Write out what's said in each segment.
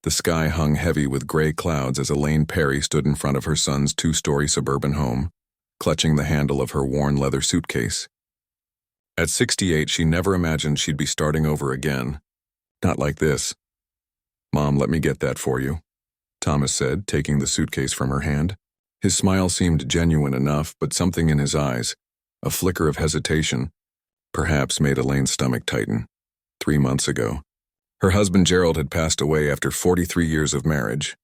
The sky hung heavy with gray clouds as Elaine Perry stood in front of her son's two-story suburban home, clutching the handle of her worn leather suitcase. At 68, she never imagined she'd be starting over again. Not like this. "Mom, let me get that for you," Thomas said, taking the suitcase from her hand. His smile seemed genuine enough, but something in his eyes, a flicker of hesitation, perhaps made Elaine's stomach tighten. 3 months ago, her husband Gerald had passed away after 43 years of marriage.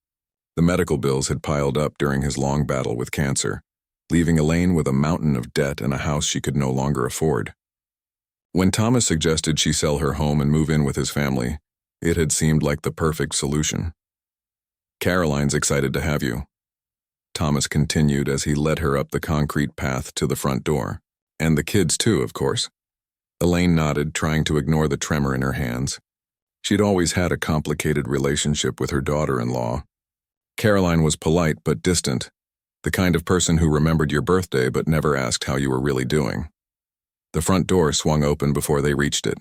The medical bills had piled up during his long battle with cancer, leaving Elaine with a mountain of debt and a house she could no longer afford. When Thomas suggested she sell her home and move in with his family, it had seemed like the perfect solution. "Caroline's excited to have you," Thomas continued as he led her up the concrete path to the front door. "And the kids too, of course." Elaine nodded, trying to ignore the tremor in her hands. She'd always had a complicated relationship with her daughter-in-law. Caroline was polite but distant, the kind of person who remembered your birthday but never asked how you were really doing. The front door swung open before they reached it.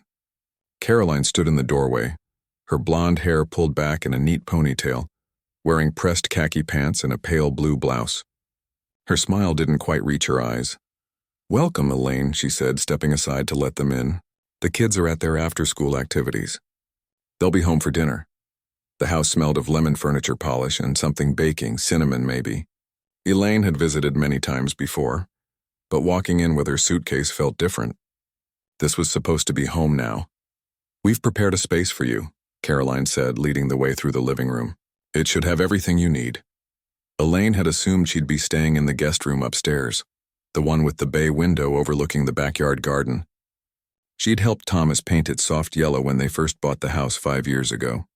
Caroline stood in the doorway, her blonde hair pulled back in a neat ponytail, wearing pressed khaki pants and a pale blue blouse. Her smile didn't quite reach her eyes. "Welcome, Elaine," she said, stepping aside to let them in. "The kids are at their after-school activities. They'll be home for dinner." The house smelled of lemon furniture polish and something baking, cinnamon maybe. Elaine had visited many times before, but walking in with her suitcase felt different. This was supposed to be home now. "We've prepared a space for you," Caroline said, leading the way through the living room. "It should have everything you need." Elaine had assumed she'd be staying in the guest room upstairs, the one with the bay window overlooking the backyard garden. She'd helped Thomas paint it soft yellow when they first bought the house 5 years ago.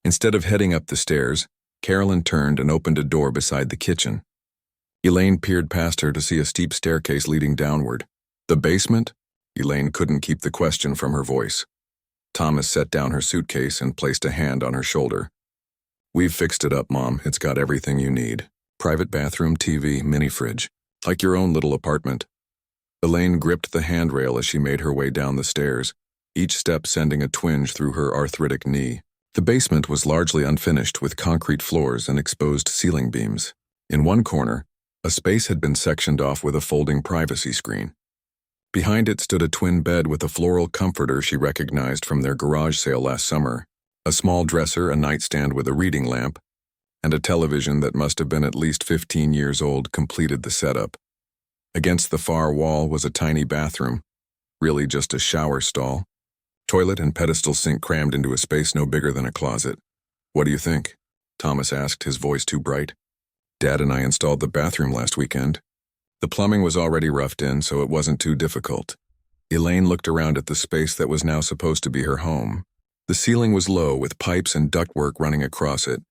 Instead of heading up the stairs, Carolyn turned and opened a door beside the kitchen. Elaine peered past her to see a steep staircase leading downward. "The basement?" Elaine couldn't keep the question from her voice. Thomas set down her suitcase and placed a hand on her shoulder. "We've fixed it up, Mom. It's got everything you need. Private bathroom, TV, mini fridge. Like your own little apartment." Elaine gripped the handrail as she made her way down the stairs, each step sending a twinge through her arthritic knee. The basement was largely unfinished with concrete floors and exposed ceiling beams. In one corner, a space had been sectioned off with a folding privacy screen. Behind it stood a twin bed with a floral comforter she recognized from their garage sale last summer, a small dresser, a nightstand with a reading lamp, and a television that must have been at least 15 years old completed the setup. Against the far wall was a tiny bathroom, really just a shower stall, toilet and pedestal sink crammed into a space no bigger than a closet. "What do you think?" Thomas asked, his voice too bright. "Dad and I installed the bathroom last weekend. The plumbing was already roughed in, so it wasn't too difficult." Elaine looked around at the space that was now supposed to be her home. The ceiling was low, with pipes and ductwork running across it.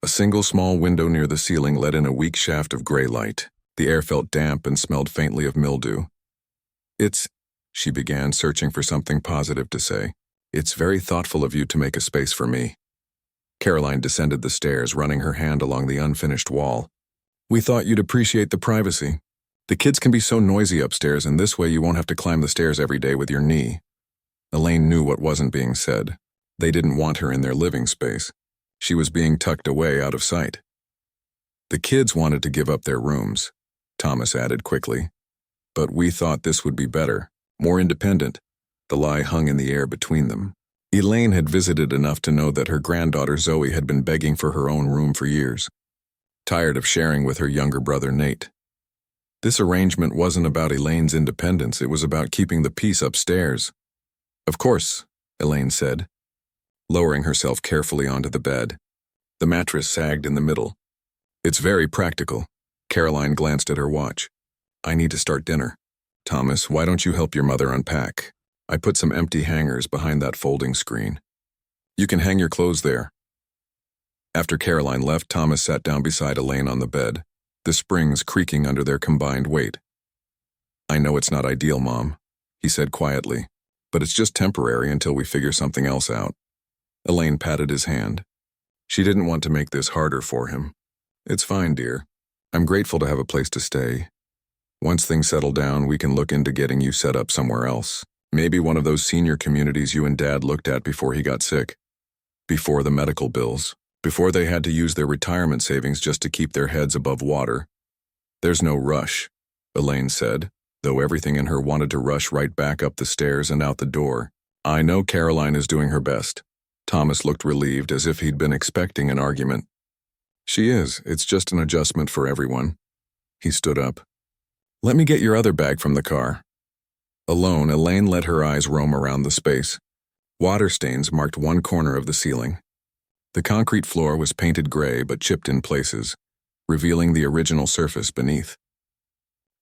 A single small window near the ceiling let in a weak shaft of gray light. The air felt damp and smelled faintly of mildew. She began, searching for something positive to say. "It's very thoughtful of you to make a space for me." Caroline descended the stairs, running her hand along the unfinished wall. "We thought you'd appreciate the privacy. The kids can be so noisy upstairs, and this way you won't have to climb the stairs every day with your knee." Elaine knew what wasn't being said. They didn't want her in their living space. She was being tucked away out of sight. "The kids wanted to give up their rooms," Thomas added quickly. "But we thought this would be better, more independent." The lie hung in the air between them. Elaine had visited enough to know that her granddaughter Zoe had been begging for her own room for years, tired of sharing with her younger brother Nate. This arrangement wasn't about Elaine's independence, it was about keeping the peace upstairs. "Of course," Elaine said, lowering herself carefully onto the bed. The mattress sagged in the middle. "It's very practical." Caroline glanced at her watch. "I need to start dinner. Thomas, why don't you help your mother unpack? I put some empty hangers behind that folding screen. You can hang your clothes there." After Caroline left, Thomas sat down beside Elaine on the bed, the springs creaking under their combined weight. "I know it's not ideal, Mom," he said quietly, "but it's just temporary until we figure something else out." Elaine patted his hand. She didn't want to make this harder for him. "It's fine, dear. I'm grateful to have a place to stay. Once things settle down, we can look into getting you set up somewhere else. Maybe one of those senior communities you and Dad looked at before he got sick. Before the medical bills." before they had to use their retirement savings just to keep their heads above water. "There's no rush," Elaine said, though everything in her wanted to rush right back up the stairs and out the door. "I know Caroline is doing her best." Thomas looked relieved, as if he'd been expecting an argument. "She is. It's just an adjustment for everyone." He stood up. "Let me get your other bag from the car." Alone, Elaine let her eyes roam around the space. Water stains marked one corner of the ceiling. The concrete floor was painted gray but chipped in places, revealing the original surface beneath.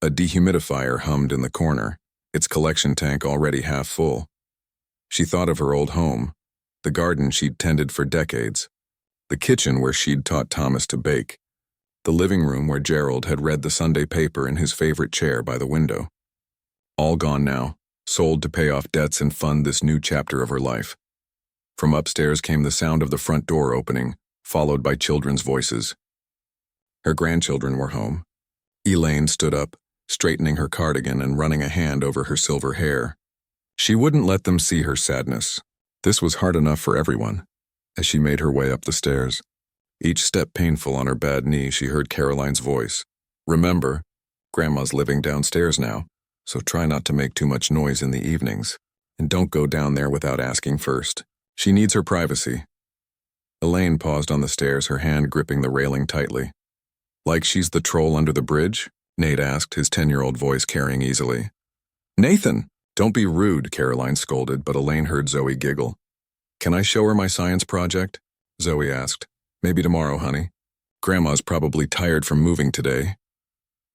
A dehumidifier hummed in the corner, its collection tank already half full. She thought of her old home, the garden she'd tended for decades, the kitchen where she'd taught Thomas to bake, the living room where Gerald had read the Sunday paper in his favorite chair by the window. All gone now, sold to pay off debts and fund this new chapter of her life. From upstairs came the sound of the front door opening, followed by children's voices. Her grandchildren were home. Elaine stood up, straightening her cardigan and running a hand over her silver hair. She wouldn't let them see her sadness. This was hard enough for everyone. As she made her way up the stairs, each step painful on her bad knee, she heard Caroline's voice. "Remember, Grandma's living downstairs now, so try not to make too much noise in the evenings. And don't go down there without asking first. She needs her privacy." Elaine paused on the stairs, her hand gripping the railing tightly. "Like she's the troll under the bridge?" Nate asked, his 10-year-old voice carrying easily. "Nathan, don't be rude," Caroline scolded, but Elaine heard Zoe giggle. "Can I show her my science project?" Zoe asked. "Maybe tomorrow, honey. Grandma's probably tired from moving today."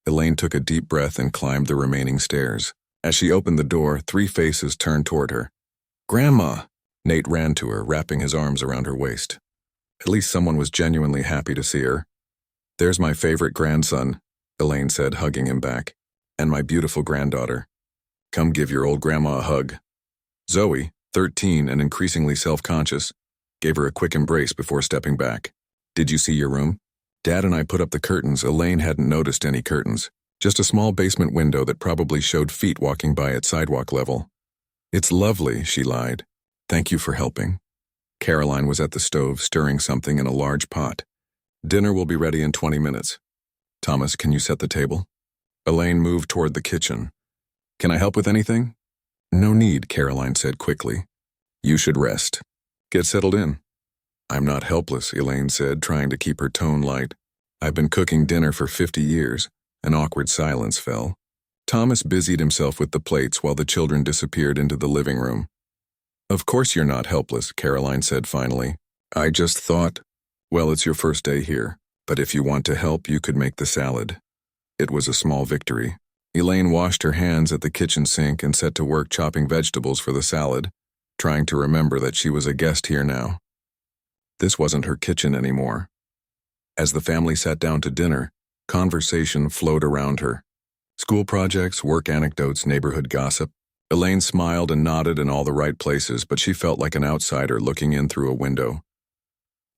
Elaine took a deep breath and climbed the remaining stairs. As she opened the door, 3 faces turned toward her. "Grandma!" Nate ran to her, wrapping his arms around her waist. At least someone was genuinely happy to see her. "There's my favorite grandson," Elaine said, hugging him back. "And my beautiful granddaughter. Come give your old grandma a hug." Zoe, 13 and increasingly self-conscious, gave her a quick embrace before stepping back. "Did you see your room?" "Dad and I put up the curtains." Elaine hadn't noticed any curtains, just a small basement window that probably showed feet walking by at sidewalk level. "It's lovely," she lied. "Thank you for helping." Caroline was at the stove, stirring something in a large pot. "Dinner will be ready in 20 minutes. Thomas, can you set the table?" Elaine moved toward the kitchen. "Can I help with anything?" "No need," Caroline said quickly. "You should rest. Get settled in." "I'm not helpless," Elaine said, trying to keep her tone light. "I've been cooking dinner for 50 years. An awkward silence fell. Thomas busied himself with the plates while the children disappeared into the living room. "Of course you're not helpless," Caroline said finally. "I just thought, well, it's your first day here, but if you want to help, you could make the salad." It was a small victory. Elaine washed her hands at the kitchen sink and set to work chopping vegetables for the salad, trying to remember that she was a guest here now. This wasn't her kitchen anymore. As the family sat down to dinner, conversation flowed around her. School projects, work anecdotes, neighborhood gossip. Elaine smiled and nodded in all the right places, but she felt like an outsider looking in through a window.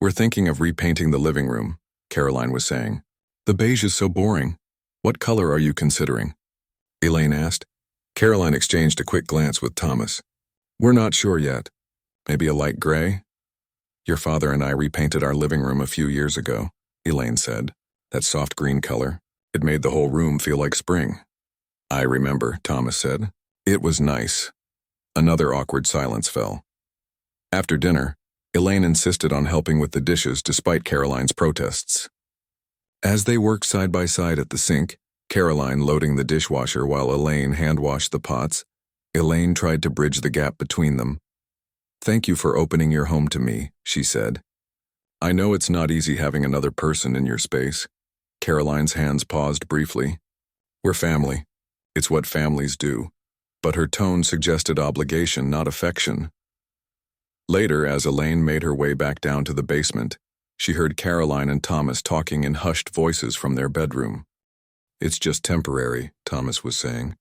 "We're thinking of repainting the living room," Caroline was saying. "The beige is so boring. What color are you considering?" Elaine asked. Caroline exchanged a quick glance with Thomas. "We're not sure yet. Maybe a light gray?" "Your father and I repainted our living room a few years ago," Elaine said. "That soft green color. It made the whole room feel like spring." "I remember," Thomas said. "It was nice." Another awkward silence fell. After dinner, Elaine insisted on helping with the dishes despite Caroline's protests. As they worked side by side at the sink, Caroline loading the dishwasher while Elaine hand-washed the pots, Elaine tried to bridge the gap between them. "Thank you for opening your home to me," she said. "I know it's not easy having another person in your space." Caroline's hands paused briefly. "We're family. It's what families do." But her tone suggested obligation, not affection. Later, as Elaine made her way back down to the basement, she heard Caroline and Thomas talking in hushed voices from their bedroom. "It's just temporary," Thomas was saying,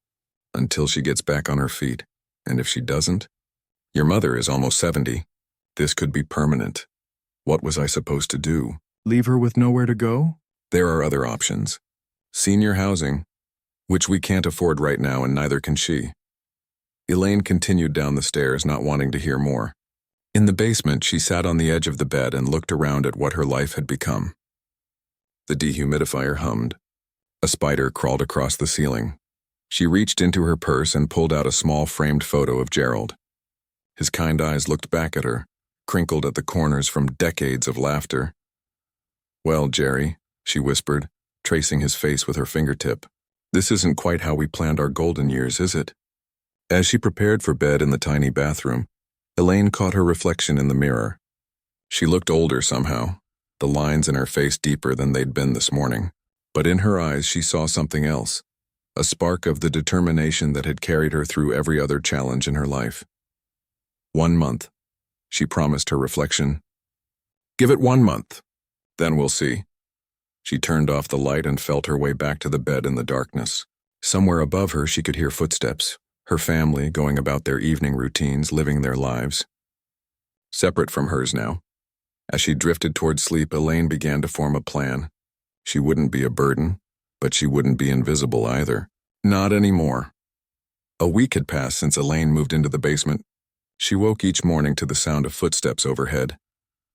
"until she gets back on her feet. And if she doesn't? Your mother is almost 70. This could be permanent. What was I supposed to do? Leave her with nowhere to go? There are other options. Senior housing, which we can't afford right now, and neither can she." Elaine continued down the stairs, not wanting to hear more. In the basement, she sat on the edge of the bed and looked around at what her life had become. The dehumidifier hummed. A spider crawled across the ceiling. She reached into her purse and pulled out a small framed photo of Gerald. His kind eyes looked back at her, crinkled at the corners from decades of laughter. "Well, Jerry," she whispered, tracing his face with her fingertip, "this isn't quite how we planned our golden years, is it?" As she prepared for bed in the tiny bathroom, Elaine caught her reflection in the mirror. She looked older somehow, the lines in her face deeper than they'd been this morning. But in her eyes she saw something else, a spark of the determination that had carried her through every other challenge in her life. 1 month, she promised her reflection. "Give it 1 month. Then we'll see." She turned off the light and felt her way back to the bed in the darkness. Somewhere above her she could hear footsteps, her family going about their evening routines, living their lives. Separate from hers now. As she drifted toward sleep, Elaine began to form a plan. She wouldn't be a burden, but she wouldn't be invisible either. Not anymore. A week had passed since Elaine moved into the basement. She woke each morning to the sound of footsteps overhead,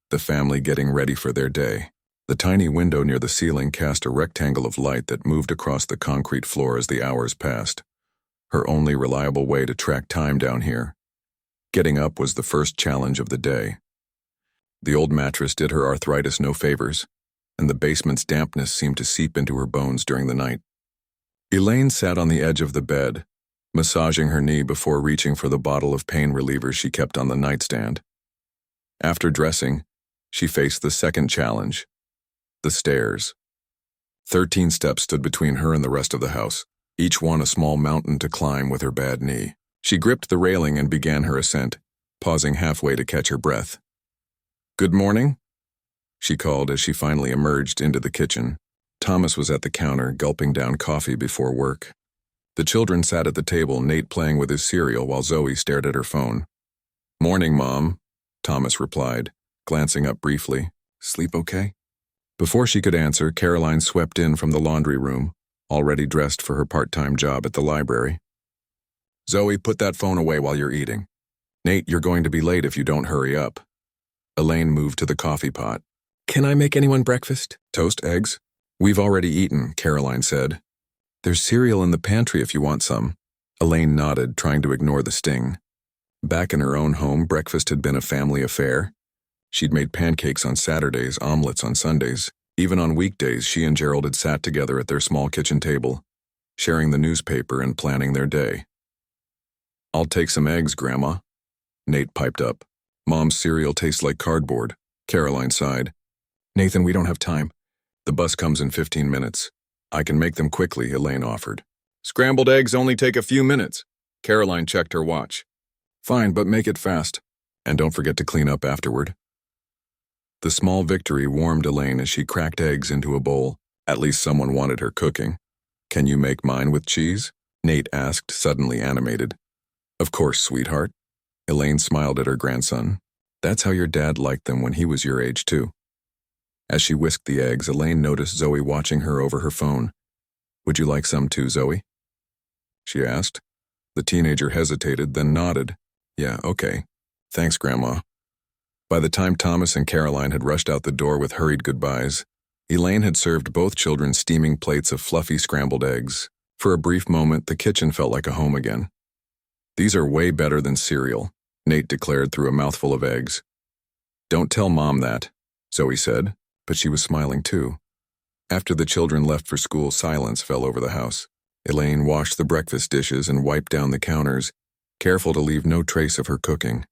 the family getting ready for their day. The tiny window near the ceiling cast a rectangle of light that moved across the concrete floor as the hours passed. Her only reliable way to track time down here. Getting up was the first challenge of the day. The old mattress did her arthritis no favors, and the basement's dampness seemed to seep into her bones during the night. Elaine sat on the edge of the bed, massaging her knee before reaching for the bottle of pain relievers she kept on the nightstand. After dressing, she faced the second challenge, the stairs. 13 steps stood between her and the rest of the house, each one a small mountain to climb with her bad knee. She gripped the railing and began her ascent, pausing halfway to catch her breath. "Good morning," she called as she finally emerged into the kitchen. Thomas was at the counter, gulping down coffee before work. The children sat at the table, Nate playing with his cereal while Zoe stared at her phone. "Morning, Mom," Thomas replied, glancing up briefly. "Sleep okay?" Before she could answer, Caroline swept in from the laundry room, already dressed for her part-time job at the library. "Zoe, put that phone away while you're eating. Nate, you're going to be late if you don't hurry up." Elaine moved to the coffee pot. "Can I make anyone breakfast? Toast, eggs?" "We've already eaten," Caroline said. "There's cereal in the pantry if you want some." Elaine nodded, trying to ignore the sting. Back in her own home, breakfast had been a family affair. She'd made pancakes on Saturdays, omelets on Sundays. Even on weekdays, she and Gerald had sat together at their small kitchen table, sharing the newspaper and planning their day. "I'll take some eggs, Grandma," Nate piped up. "Mom's cereal tastes like cardboard," Caroline sighed. "Nathan, we don't have time. The bus comes in 15 minutes. I can make them quickly," Elaine offered. "Scrambled eggs only take a few minutes." Caroline checked her watch. "Fine, but make it fast. And don't forget to clean up afterward." The small victory warmed Elaine as she cracked eggs into a bowl. At least someone wanted her cooking. "Can you make mine with cheese?" Nate asked, suddenly animated. "Of course, sweetheart." Elaine smiled at her grandson. "That's how your dad liked them when he was your age, too." As she whisked the eggs, Elaine noticed Zoe watching her over her phone. "Would you like some too, Zoe?" she asked. The teenager hesitated, then nodded. "Yeah, okay. Thanks, Grandma." By the time Thomas and Caroline had rushed out the door with hurried goodbyes, Elaine had served both children steaming plates of fluffy scrambled eggs. For a brief moment, the kitchen felt like a home again. "These are way better than cereal," Nate declared through a mouthful of eggs. "Don't tell Mom that," Zoe said, but she was smiling too. After the children left for school, silence fell over the house. Elaine washed the breakfast dishes and wiped down the counters, careful to leave no trace of her cooking.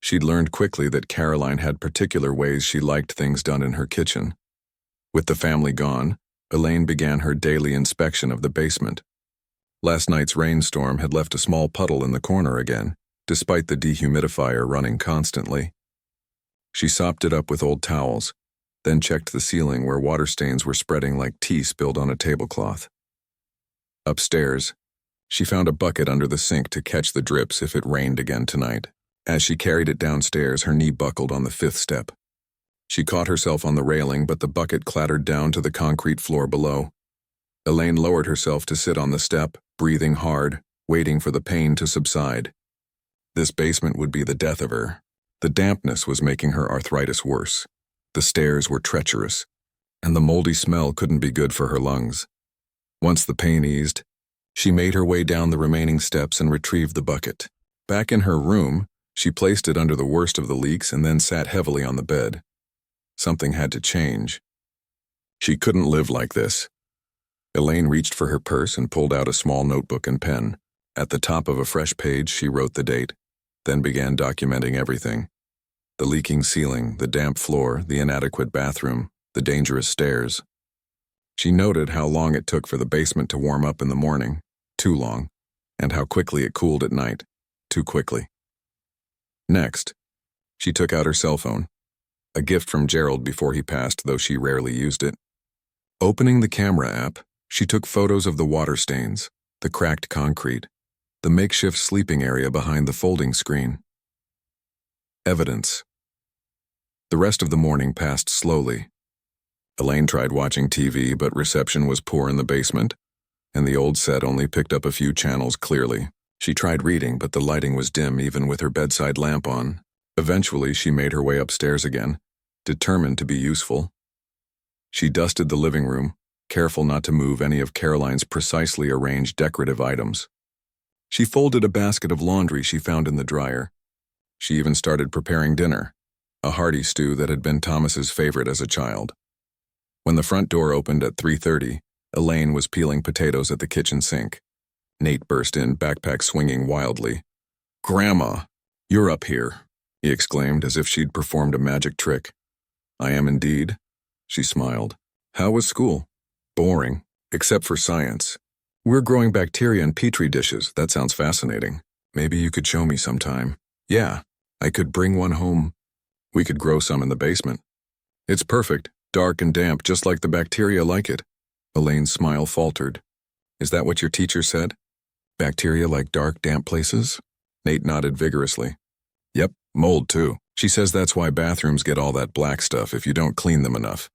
She'd learned quickly that Caroline had particular ways she liked things done in her kitchen. With the family gone, Elaine began her daily inspection of the basement. Last night's rainstorm had left a small puddle in the corner again, despite the dehumidifier running constantly. She sopped it up with old towels, then checked the ceiling where water stains were spreading like tea spilled on a tablecloth. Upstairs, she found a bucket under the sink to catch the drips if it rained again tonight. As she carried it downstairs, her knee buckled on the 5th step. She caught herself on the railing, but the bucket clattered down to the concrete floor below. Elaine lowered herself to sit on the step, breathing hard, waiting for the pain to subside. This basement would be the death of her. The dampness was making her arthritis worse. The stairs were treacherous, and the moldy smell couldn't be good for her lungs. Once the pain eased, she made her way down the remaining steps and retrieved the bucket. Back in her room, she placed it under the worst of the leaks and then sat heavily on the bed. Something had to change. She couldn't live like this. Elaine reached for her purse and pulled out a small notebook and pen. At the top of a fresh page, she wrote the date, then began documenting everything. The leaking ceiling, the damp floor, the inadequate bathroom, the dangerous stairs. She noted how long it took for the basement to warm up in the morning, too long, and how quickly it cooled at night, too quickly. Next, she took out her cell phone, a gift from Gerald before he passed, though she rarely used it. Opening the camera app, she took photos of the water stains, the cracked concrete, the makeshift sleeping area behind the folding screen. Evidence. The rest of the morning passed slowly. Elaine tried watching TV, but reception was poor in the basement, and the old set only picked up a few channels clearly. She tried reading, but the lighting was dim even with her bedside lamp on. Eventually, she made her way upstairs again, determined to be useful. She dusted the living room, careful not to move any of Caroline's precisely arranged decorative items. She folded a basket of laundry she found in the dryer. She even started preparing dinner, a hearty stew that had been Thomas's favorite as a child. When the front door opened at 3:30, Elaine was peeling potatoes at the kitchen sink. Nate burst in, backpack swinging wildly. "Grandma, you're up here," he exclaimed as if she'd performed a magic trick. "I am indeed," she smiled. "How was school?" "Boring, except for science. We're growing bacteria in petri dishes. That sounds fascinating. Maybe you could show me sometime." "Yeah, I could bring one home. We could grow some in the basement." "It's perfect, dark and damp, just like the bacteria like it." Elaine's smile faltered. "Is that what your teacher said? Bacteria like dark, damp places?" Nate nodded vigorously. "Yep, mold too. She says that's why bathrooms get all that black stuff if you don't clean them enough."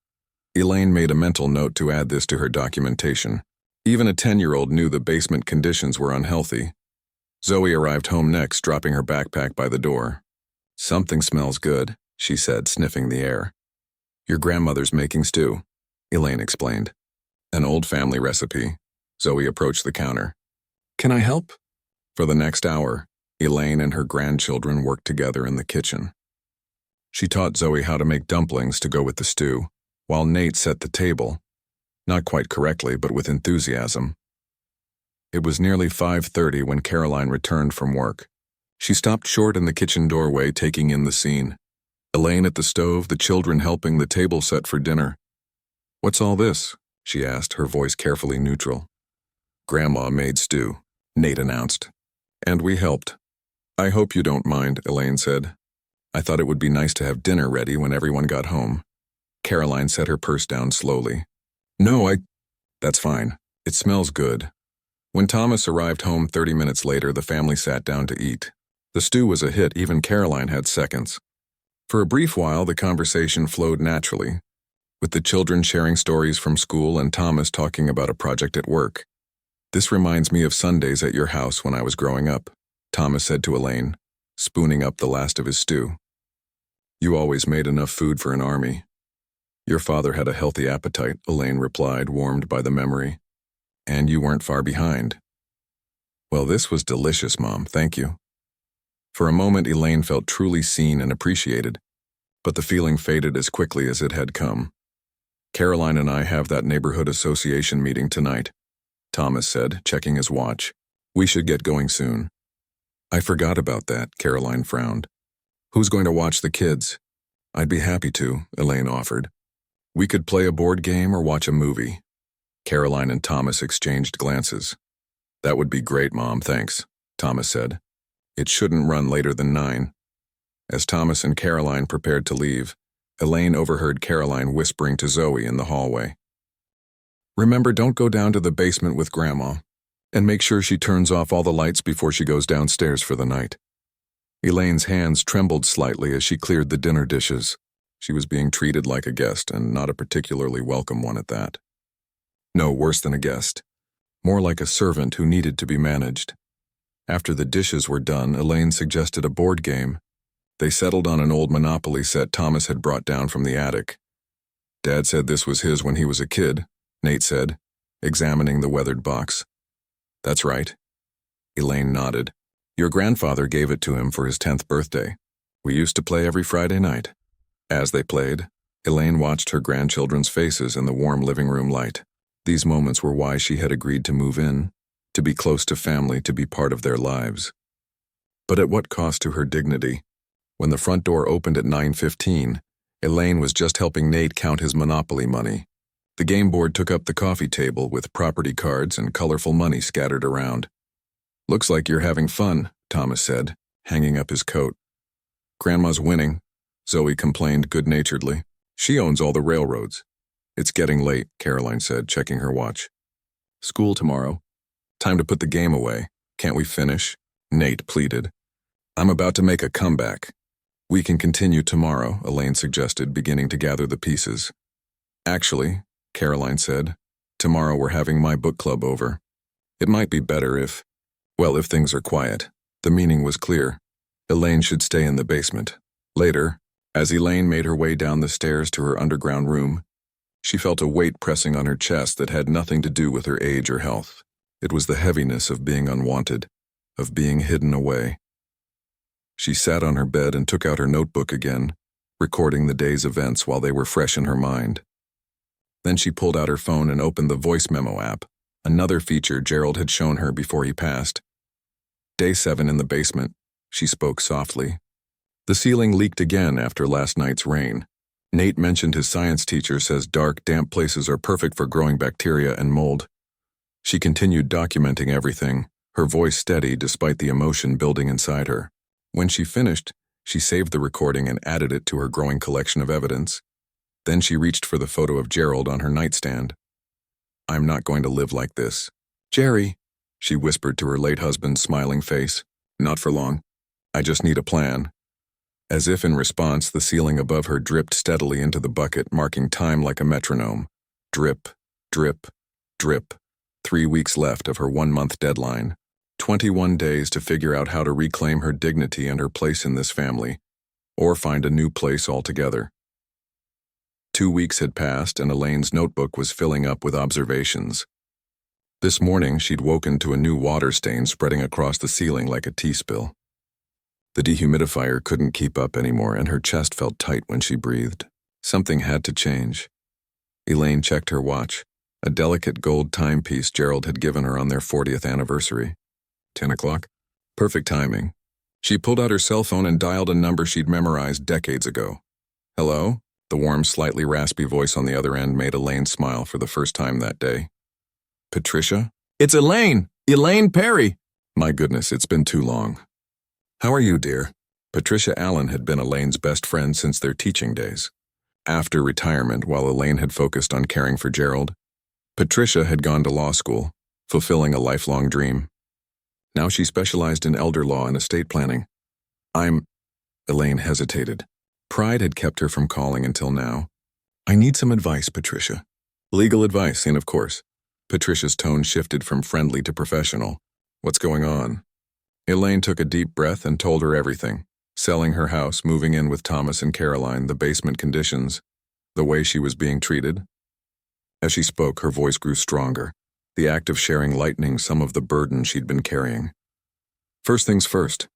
Elaine made a mental note to add this to her documentation. Even a 10-year-old knew the basement conditions were unhealthy. Zoe arrived home next, dropping her backpack by the door. "Something smells good," she said, sniffing the air. "Your grandmother's making stew," Elaine explained. "An old family recipe." Zoe approached the counter. "Can I help?" For the next hour, Elaine and her grandchildren worked together in the kitchen. She taught Zoe how to make dumplings to go with the stew, while Nate set the table, not quite correctly, but with enthusiasm. It was nearly 5:30 when Caroline returned from work. She stopped short in the kitchen doorway, taking in the scene. Elaine at the stove, the children helping the table set for dinner. "What's all this?" she asked, her voice carefully neutral. "Grandma made stew," Nate announced. "And we helped." "I hope you don't mind," Elaine said. "I thought it would be nice to have dinner ready when everyone got home." Caroline set her purse down slowly. "No, That's fine. It smells good." When Thomas arrived home 30 minutes later, the family sat down to eat. The stew was a hit, even Caroline had seconds. For a brief while, the conversation flowed naturally, with the children sharing stories from school and Thomas talking about a project at work. "This reminds me of Sundays at your house when I was growing up," Thomas said to Elaine, spooning up the last of his stew. "You always made enough food for an army." "Your father had a healthy appetite," Elaine replied, warmed by the memory. "And you weren't far behind." "Well, this was delicious, Mom, thank you." For a moment, Elaine felt truly seen and appreciated, but the feeling faded as quickly as it had come. "Caroline and I have that neighborhood association meeting tonight," Thomas said, checking his watch. "We should get going soon." "I forgot about that," Caroline frowned. "Who's going to watch the kids?" "I'd be happy to," Elaine offered. "We could play a board game or watch a movie." Caroline and Thomas exchanged glances. "That would be great, Mom, thanks," Thomas said. "It shouldn't run later than 9. As Thomas and Caroline prepared to leave, Elaine overheard Caroline whispering to Zoe in the hallway. "Remember, don't go down to the basement with Grandma, and make sure she turns off all the lights before she goes downstairs for the night." Elaine's hands trembled slightly as she cleared the dinner dishes. She was being treated like a guest, and not a particularly welcome one at that. No, worse than a guest. More like a servant who needed to be managed. After the dishes were done, Elaine suggested a board game. They settled on an old Monopoly set Thomas had brought down from the attic. Dad said this was his when he was a kid, Nate said, examining the weathered box. That's right. Elaine nodded. Your grandfather gave it to him for his 10th birthday. We used to play every Friday night. As they played, Elaine watched her grandchildren's faces in the warm living room light. These moments were why she had agreed to move in, to be close to family, to be part of their lives. But at what cost to her dignity? When the front door opened at 9:15, Elaine was just helping Nate count his Monopoly money. The game board took up the coffee table with property cards and colorful money scattered around. Looks like you're having fun, Thomas said, hanging up his coat. Grandma's winning, Zoe complained good-naturedly. She owns all the railroads. It's getting late, Caroline said, checking her watch. School tomorrow. Time to put the game away. Can't we finish? Nate pleaded. I'm about to make a comeback. We can continue tomorrow, Elaine suggested, beginning to gather the pieces. Actually, Caroline said, tomorrow we're having my book club over. It might be better if things are quiet. The meaning was clear. Elaine should stay in the basement. Later, as Elaine made her way down the stairs to her underground room, she felt a weight pressing on her chest that had nothing to do with her age or health. It was the heaviness of being unwanted, of being hidden away. She sat on her bed and took out her notebook again, recording the day's events while they were fresh in her mind. Then she pulled out her phone and opened the voice memo app, another feature Gerald had shown her before he passed. Day 7 in the basement, she spoke softly. The ceiling leaked again after last night's rain. Nate mentioned his science teacher says dark, damp places are perfect for growing bacteria and mold. She continued documenting everything, her voice steady despite the emotion building inside her. When she finished, she saved the recording and added it to her growing collection of evidence. Then she reached for the photo of Gerald on her nightstand. I'm not going to live like this. Jerry, she whispered to her late husband's smiling face. Not for long. I just need a plan. As if in response, the ceiling above her dripped steadily into the bucket, marking time like a metronome. Drip, drip, drip. 3 weeks left of her 1-month deadline. 21 days to figure out how to reclaim her dignity and her place in this family, or find a new place altogether. 2 weeks had passed and Elaine's notebook was filling up with observations. This morning, she'd woken to a new water stain spreading across the ceiling like a tea spill. The dehumidifier couldn't keep up anymore and her chest felt tight when she breathed. Something had to change. Elaine checked her watch, a delicate gold timepiece Gerald had given her on their 40th anniversary. 10 o'clock? Perfect timing. She pulled out her cell phone and dialed a number she'd memorized decades ago. Hello? The warm, slightly raspy voice on the other end made Elaine smile for the first time that day. Patricia? It's Elaine! Elaine Perry! My goodness, it's been too long. How are you, dear? Patricia Allen had been Elaine's best friend since their teaching days. After retirement, while Elaine had focused on caring for Gerald, Patricia had gone to law school, fulfilling a lifelong dream. Now she specialized in elder law and estate planning. Elaine hesitated. Pride had kept her from calling until now. I need some advice, Patricia. Legal advice, and of course. Patricia's tone shifted from friendly to professional. What's going on? Elaine took a deep breath and told her everything. Selling her house, moving in with Thomas and Caroline, the basement conditions, the way she was being treated. As she spoke, her voice grew stronger, the act of sharing lightening some of the burden she'd been carrying. First things first,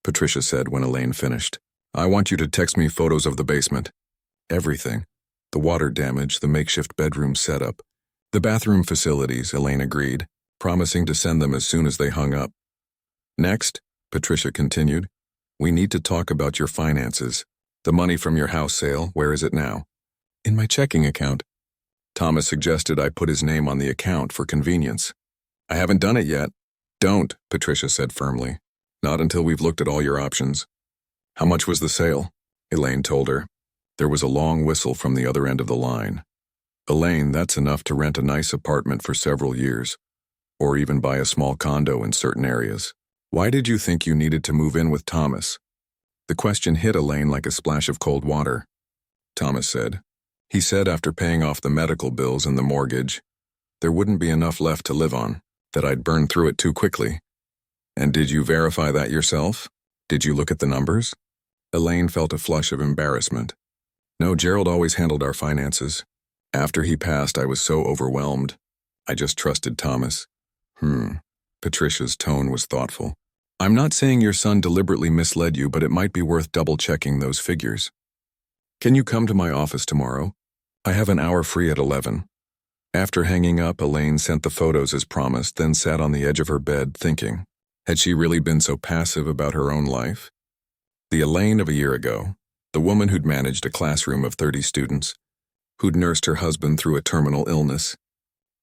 Patricia said when Elaine finished. I want you to text me photos of the basement. Everything. The water damage, the makeshift bedroom setup, the bathroom facilities, Elaine agreed, promising to send them as soon as they hung up. Next, Patricia continued, we need to talk about your finances. The money from your house sale, where is it now? In my checking account. Thomas suggested I put his name on the account for convenience. I haven't done it yet. Don't, Patricia said firmly. Not until we've looked at all your options. How much was the sale? Elaine told her. There was a long whistle from the other end of the line. Elaine, that's enough to rent a nice apartment for several years, or even buy a small condo in certain areas. Why did you think you needed to move in with Thomas? The question hit Elaine like a splash of cold water. Thomas said. He said after paying off the medical bills and the mortgage, there wouldn't be enough left to live on, that I'd burn through it too quickly. And did you verify that yourself? Did you look at the numbers? Elaine felt a flush of embarrassment. No, Gerald always handled our finances. After he passed, I was so overwhelmed. I just trusted Thomas. Patricia's tone was thoughtful. I'm not saying your son deliberately misled you, but it might be worth double-checking those figures. Can you come to my office tomorrow? I have an hour free at 11. After hanging up, Elaine sent the photos as promised, then sat on the edge of her bed thinking. Had she really been so passive about her own life? The Elaine of a year ago, the woman who'd managed a classroom of 30 students, who'd nursed her husband through a terminal illness,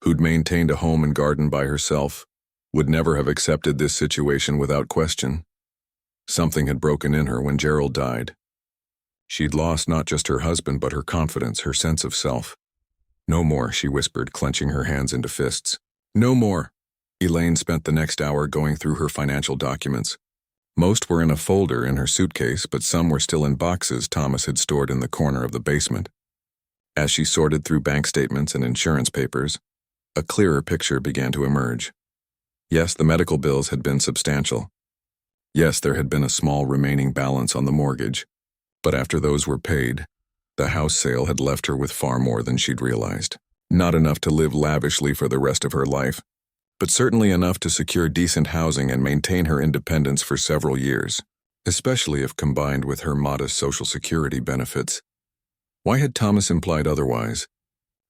who'd maintained a home and garden by herself, would never have accepted this situation without question. Something had broken in her when Gerald died. She'd lost not just her husband but her confidence, her sense of self. No more, she whispered, clenching her hands into fists. No more. Elaine spent the next hour going through her financial documents. Most were in a folder in her suitcase, but some were still in boxes Thomas had stored in the corner of the basement. As she sorted through bank statements and insurance papers, a clearer picture began to emerge. Yes, the medical bills had been substantial. Yes, there had been a small remaining balance on the mortgage, but after those were paid, the house sale had left her with far more than she'd realized. Not enough to live lavishly for the rest of her life, but certainly enough to secure decent housing and maintain her independence for several years, especially if combined with her modest Social Security benefits. Why had Thomas implied otherwise?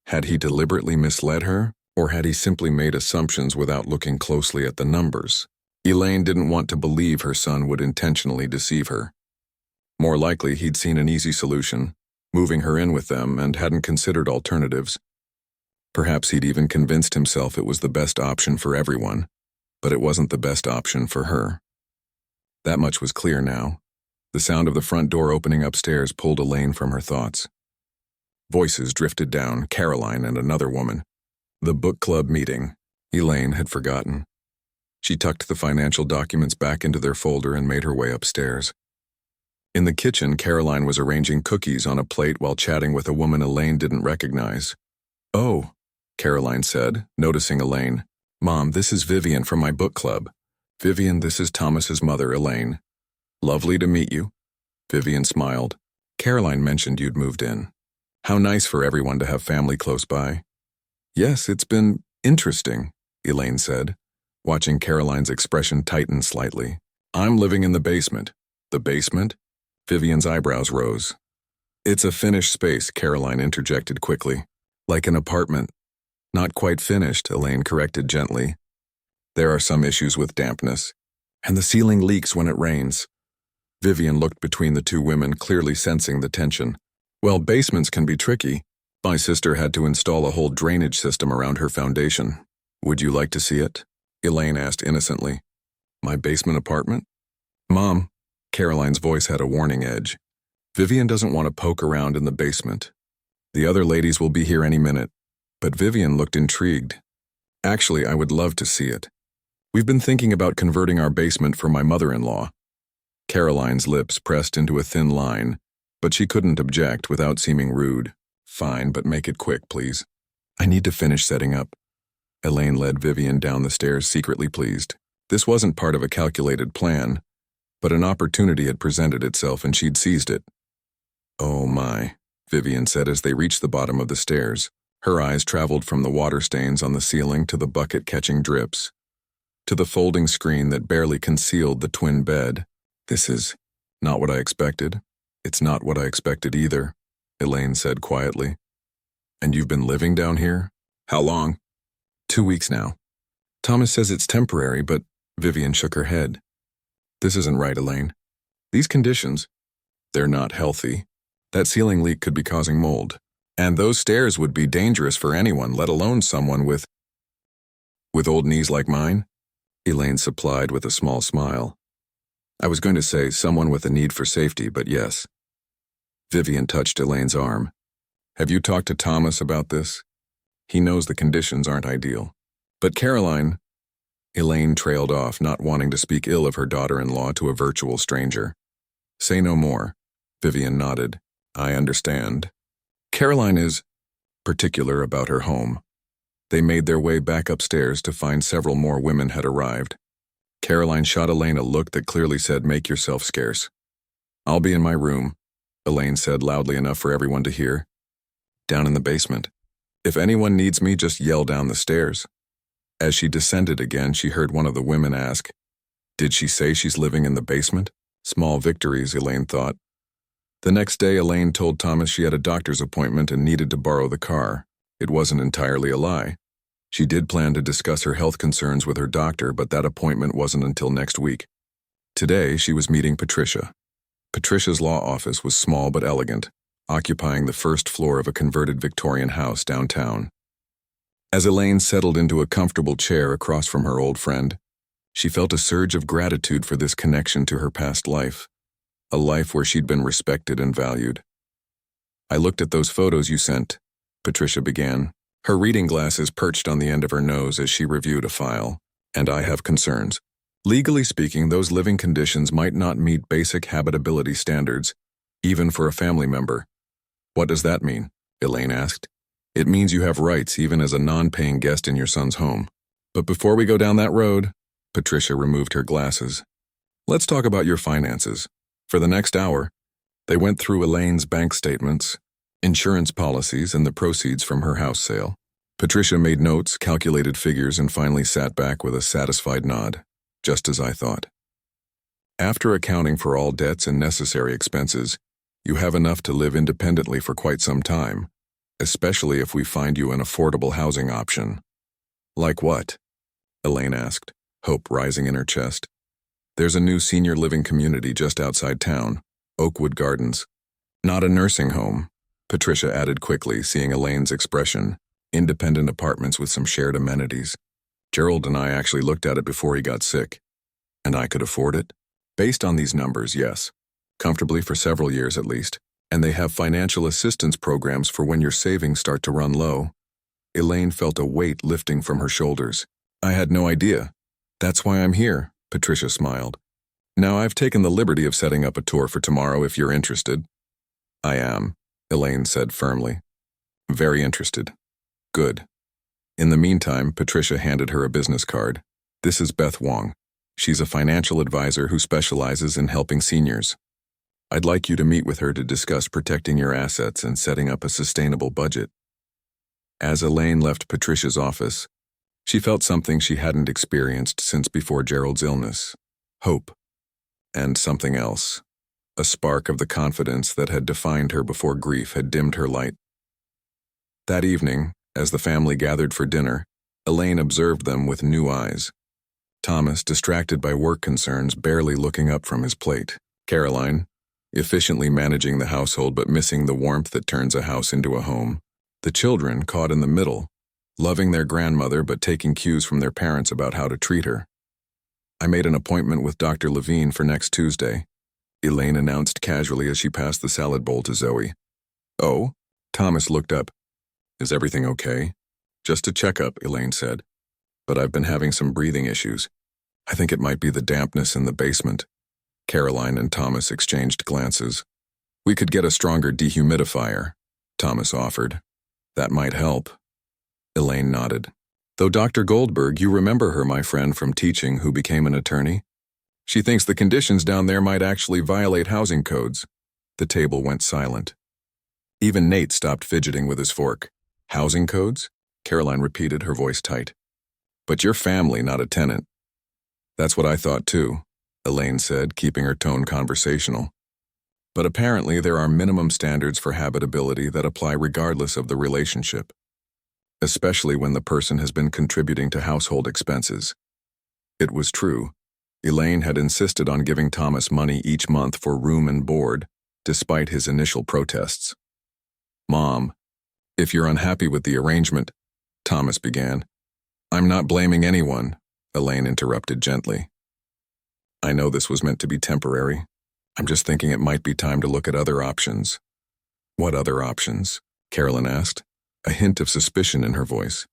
Had he deliberately misled her? Or had he simply made assumptions without looking closely at the numbers? Elaine didn't want to believe her son would intentionally deceive her. More likely, he'd seen an easy solution, moving her in with them, and hadn't considered alternatives. Perhaps he'd even convinced himself it was the best option for everyone, but it wasn't the best option for her. That much was clear now. The sound of the front door opening upstairs pulled Elaine from her thoughts. Voices drifted down, Caroline and another woman. The book club meeting. Elaine had forgotten. She tucked the financial documents back into their folder and made her way upstairs. In the kitchen, Caroline was arranging cookies on a plate while chatting with a woman Elaine didn't recognize. Oh, Caroline said, noticing Elaine. Mom, this is Vivian from my book club. Vivian, this is Thomas's mother, Elaine. Lovely to meet you. Vivian smiled. Caroline mentioned you'd moved in. How nice for everyone to have family close by. Yes, it's been interesting, Elaine said, watching Caroline's expression tighten slightly. I'm living in the basement. The basement? Vivian's eyebrows rose. It's a finished space, Caroline interjected quickly. Like an apartment. Not quite finished, Elaine corrected gently. There are some issues with dampness, and the ceiling leaks when it rains. Vivian looked between the two women, clearly sensing the tension. Well, basements can be tricky. My sister had to install a whole drainage system around her foundation. Would you like to see it? Elaine asked innocently. My basement apartment? Mom, Caroline's voice had a warning edge. Vivian doesn't want to poke around in the basement. The other ladies will be here any minute. But Vivian looked intrigued. Actually, I would love to see it. We've been thinking about converting our basement for my mother-in-law. Caroline's lips pressed into a thin line, but she couldn't object without seeming rude. Fine, but make it quick, please. I need to finish setting up. Elaine led Vivian down the stairs, secretly pleased. This wasn't part of a calculated plan, but an opportunity had presented itself and she'd seized it. Oh my, Vivian said as they reached the bottom of the stairs. Her eyes traveled from the water stains on the ceiling to the bucket catching drips, to the folding screen that barely concealed the twin bed. This is not what I expected. It's not what I expected either, Elaine said quietly. And you've been living down here? How long? 2 weeks now. Thomas says it's temporary, but Vivian shook her head. This isn't right, Elaine. These conditions, they're not healthy. That ceiling leak could be causing mold. And those stairs would be dangerous for anyone, let alone someone with old knees like mine? Elaine supplied with a small smile. I was going to say someone with a need for safety, but yes. Vivian touched Elaine's arm. Have you talked to Thomas about this? He knows the conditions aren't ideal. But Caroline... Elaine trailed off, not wanting to speak ill of her daughter-in-law to a virtual stranger. Say no more. Vivian nodded. I understand. Caroline is particular about her home. They made their way back upstairs to find several more women had arrived. Caroline shot Elaine a look that clearly said, make yourself scarce. I'll be in my room, Elaine said loudly enough for everyone to hear. Down in the basement. If anyone needs me, just yell down the stairs. As she descended again, she heard one of the women ask, "Did she say she's living in the basement?" Small victories, Elaine thought. The next day, Elaine told Thomas she had a doctor's appointment and needed to borrow the car. It wasn't entirely a lie. She did plan to discuss her health concerns with her doctor, but that appointment wasn't until next week. Today, she was meeting Patricia. Patricia's law office was small but elegant, occupying the first floor of a converted Victorian house downtown. As Elaine settled into a comfortable chair across from her old friend, she felt a surge of gratitude for this connection to her past life, a life where she'd been respected and valued. "I looked at those photos you sent," Patricia began, her reading glasses perched on the end of her nose as she reviewed a file, "and I have concerns. Legally speaking, those living conditions might not meet basic habitability standards, even for a family member." "What does that mean?" Elaine asked. "It means you have rights even as a non-paying guest in your son's home. But before we go down that road," Patricia removed her glasses, "let's talk about your finances." For the next hour, they went through Elaine's bank statements, insurance policies, and the proceeds from her house sale. Patricia made notes, calculated figures, and finally sat back with a satisfied nod. "Just as I thought. After accounting for all debts and necessary expenses, you have enough to live independently for quite some time, especially if we find you an affordable housing option." "Like what?" Elaine asked, hope rising in her chest. "There's a new senior living community just outside town, Oakwood Gardens. Not a nursing home," Patricia added quickly, seeing Elaine's expression. "Independent apartments with some shared amenities. Gerald and I actually looked at it before he got sick. And I could afford it? Based on these numbers, yes. Comfortably for several years at least. And they have financial assistance programs for when your savings start to run low." Elaine felt a weight lifting from her shoulders. "I had no idea. That's why I'm here," Patricia smiled. "Now I've taken the liberty of setting up a tour for tomorrow if you're interested." "I am," Elaine said firmly. "Very interested." "Good." In the meantime, Patricia handed her a business card. "This is Beth Wong. She's a financial advisor who specializes in helping seniors. I'd like you to meet with her to discuss protecting your assets and setting up a sustainable budget." As Elaine left Patricia's office, she felt something she hadn't experienced since before Gerald's illness: hope. And something else, a spark of the confidence that had defined her before grief had dimmed her light. That evening, as the family gathered for dinner, Elaine observed them with new eyes. Thomas, distracted by work concerns, barely looking up from his plate. Caroline, efficiently managing the household but missing the warmth that turns a house into a home. The children, caught in the middle, loving their grandmother but taking cues from their parents about how to treat her. "I made an appointment with Dr. Levine for next Tuesday," Elaine announced casually as she passed the salad bowl to Zoe. "Oh?" Thomas looked up. "Is everything okay?" "Just a checkup," Elaine said. "But I've been having some breathing issues. I think it might be the dampness in the basement." Caroline and Thomas exchanged glances. "We could get a stronger dehumidifier," Thomas offered. "That might help." Elaine nodded. "Though Dr. Goldberg, you remember her, my friend from teaching, who became an attorney? She thinks the conditions down there might actually violate housing codes." The table went silent. Even Nate stopped fidgeting with his fork. "Housing codes?" Caroline repeated, her voice tight. "But you're family, not a tenant." "That's what I thought too," Elaine said, keeping her tone conversational. "But apparently there are minimum standards for habitability that apply regardless of the relationship, especially when the person has been contributing to household expenses." It was true. Elaine had insisted on giving Thomas money each month for room and board, despite his initial protests. "Mom, if you're unhappy with the arrangement," Thomas began. "I'm not blaming anyone," Elaine interrupted gently. "I know this was meant to be temporary. I'm just thinking it might be time to look at other options." "What other options?" Carolyn asked, a hint of suspicion in her voice.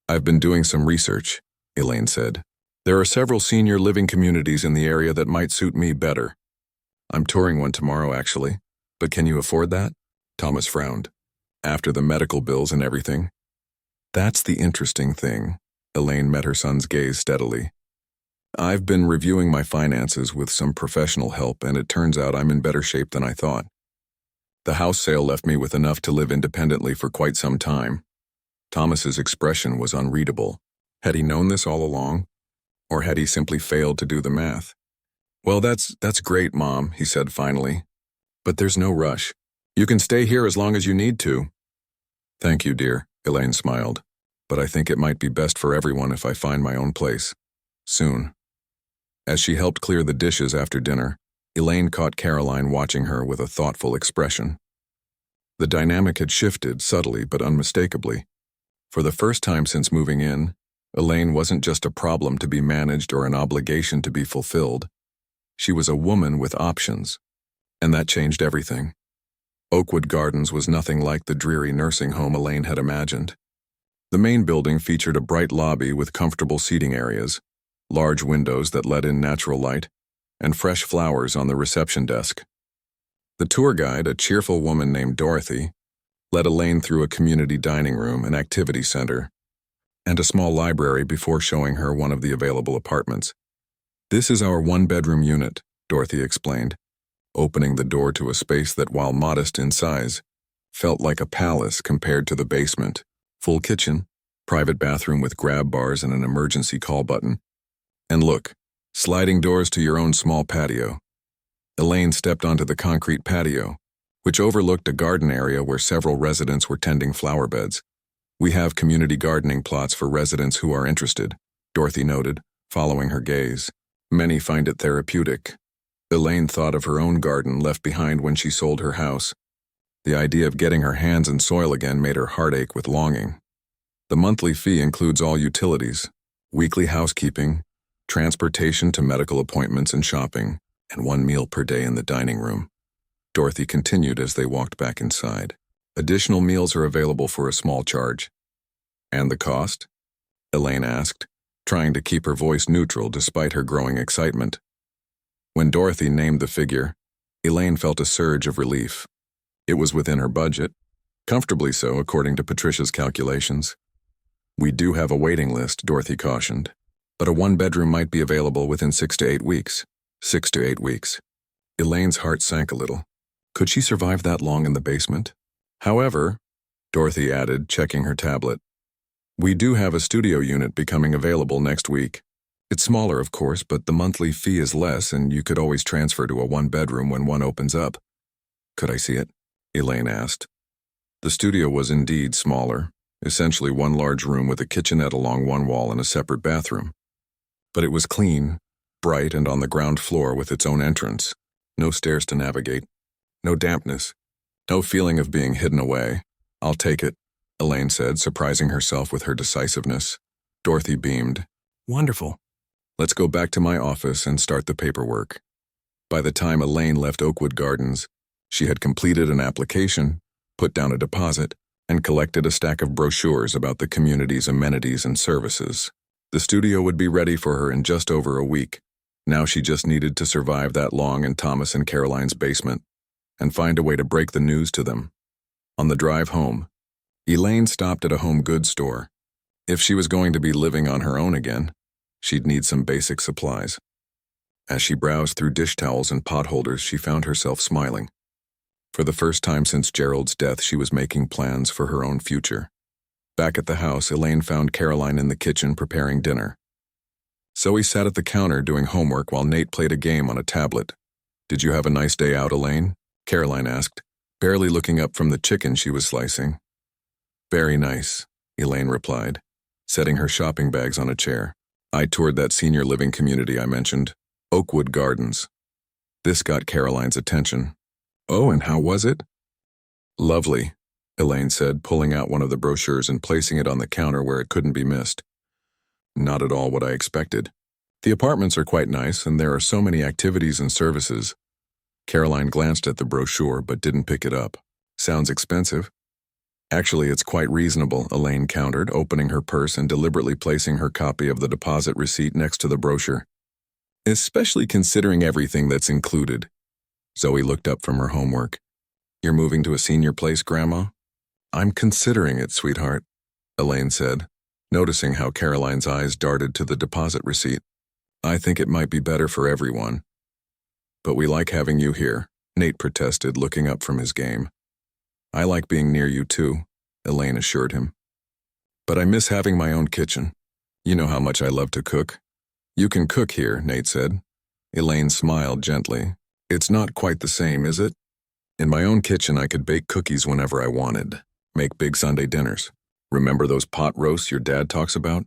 "I've been doing some research," Elaine said. "There are several senior living communities in the area that might suit me better. I'm touring one tomorrow, actually. But can you afford that?" Thomas frowned. "After the medical bills and everything?" "That's the interesting thing." Elaine met her son's gaze steadily. I've been reviewing my finances with some professional help, and it turns out I'm in better shape than I thought. The house sale left me with enough to live independently for quite some time. Thomas's expression was unreadable. Had he known this all along? Or had he simply failed to do the math? Well, that's great, Mom, he said finally. But there's no rush. You can stay here as long as you need to. Thank you, dear, Elaine smiled. But I think it might be best for everyone if I find my own place. Soon. As she helped clear the dishes after dinner, Elaine caught Caroline watching her with a thoughtful expression. The dynamic had shifted subtly but unmistakably. For the first time since moving in, Elaine wasn't just a problem to be managed or an obligation to be fulfilled. She was a woman with options, and that changed everything. Oakwood Gardens was nothing like the dreary nursing home Elaine had imagined. The main building featured a bright lobby with comfortable seating areas, large windows that let in natural light, and fresh flowers on the reception desk. The tour guide, a cheerful woman named Dorothy, led Elaine through a community dining room, an activity center, and a small library before showing her one of the available apartments. This is our one-bedroom unit, Dorothy explained, opening the door to a space that, while modest in size, felt like a palace compared to the basement. Full kitchen, private bathroom with grab bars and an emergency call button. And look, sliding doors to your own small patio. Elaine stepped onto the concrete patio, which overlooked a garden area where several residents were tending flower beds. We have community gardening plots for residents who are interested, Dorothy noted, following her gaze. Many find it therapeutic. Elaine thought of her own garden left behind when she sold her house. The idea of getting her hands in soil again made her heart ache with longing. The monthly fee includes all utilities, weekly housekeeping, transportation to medical appointments and shopping, and 1 meal per day in the dining room. Dorothy continued as they walked back inside. Additional meals are available for a small charge. And the cost? Elaine asked, trying to keep her voice neutral despite her growing excitement. When Dorothy named the figure, Elaine felt a surge of relief. It was within her budget, comfortably so according to Patricia's calculations. We do have a waiting list, Dorothy cautioned, but a one-bedroom might be available within 6 to 8 weeks. 6 to 8 weeks. Elaine's heart sank a little. Could she survive that long in the basement? However, Dorothy added, checking her tablet, we do have a studio unit becoming available next week. It's smaller, of course, but the monthly fee is less and you could always transfer to a one-bedroom when one opens up. Could I see it? Elaine asked. The studio was indeed smaller, essentially one large room with a kitchenette along one wall and a separate bathroom. But it was clean, bright, and on the ground floor with its own entrance. No stairs to navigate. No dampness. No feeling of being hidden away. I'll take it, Elaine said, surprising herself with her decisiveness. Dorothy beamed. Wonderful. Let's go back to my office and start the paperwork. By the time Elaine left Oakwood Gardens, she had completed an application, put down a deposit, and collected a stack of brochures about the community's amenities and services. The studio would be ready for her in just over a week. Now she just needed to survive that long in Thomas and Caroline's basement and find a way to break the news to them. On the drive home, Elaine stopped at a home goods store. If she was going to be living on her own again, she'd need some basic supplies. As she browsed through dish towels and pot holders, she found herself smiling. For the first time since Gerald's death, she was making plans for her own future. Back at the house, Elaine found Caroline in the kitchen preparing dinner. Zoe sat at the counter doing homework while Nate played a game on a tablet. Did you have a nice day out, Elaine? Caroline asked, barely looking up from the chicken she was slicing. Very nice, Elaine replied, setting her shopping bags on a chair. I toured that senior living community I mentioned, Oakwood Gardens. This got Caroline's attention. Oh, and how was it? Lovely, Elaine said, pulling out one of the brochures and placing it on the counter where it couldn't be missed. Not at all what I expected. The apartments are quite nice, and there are so many activities and services. Caroline glanced at the brochure but didn't pick it up. Sounds expensive. Actually, it's quite reasonable, Elaine countered, opening her purse and deliberately placing her copy of the deposit receipt next to the brochure. Especially considering everything that's included. Zoe looked up from her homework. You're moving to a senior place, Grandma? I'm considering it, sweetheart, Elaine said, noticing how Caroline's eyes darted to the deposit receipt. I think it might be better for everyone. But we like having you here, Nate protested, looking up from his game. I like being near you too, Elaine assured him. But I miss having my own kitchen. You know how much I love to cook. You can cook here, Nate said. Elaine smiled gently. It's not quite the same, is it? In my own kitchen, I could bake cookies whenever I wanted, make big Sunday dinners. Remember those pot roasts your dad talks about?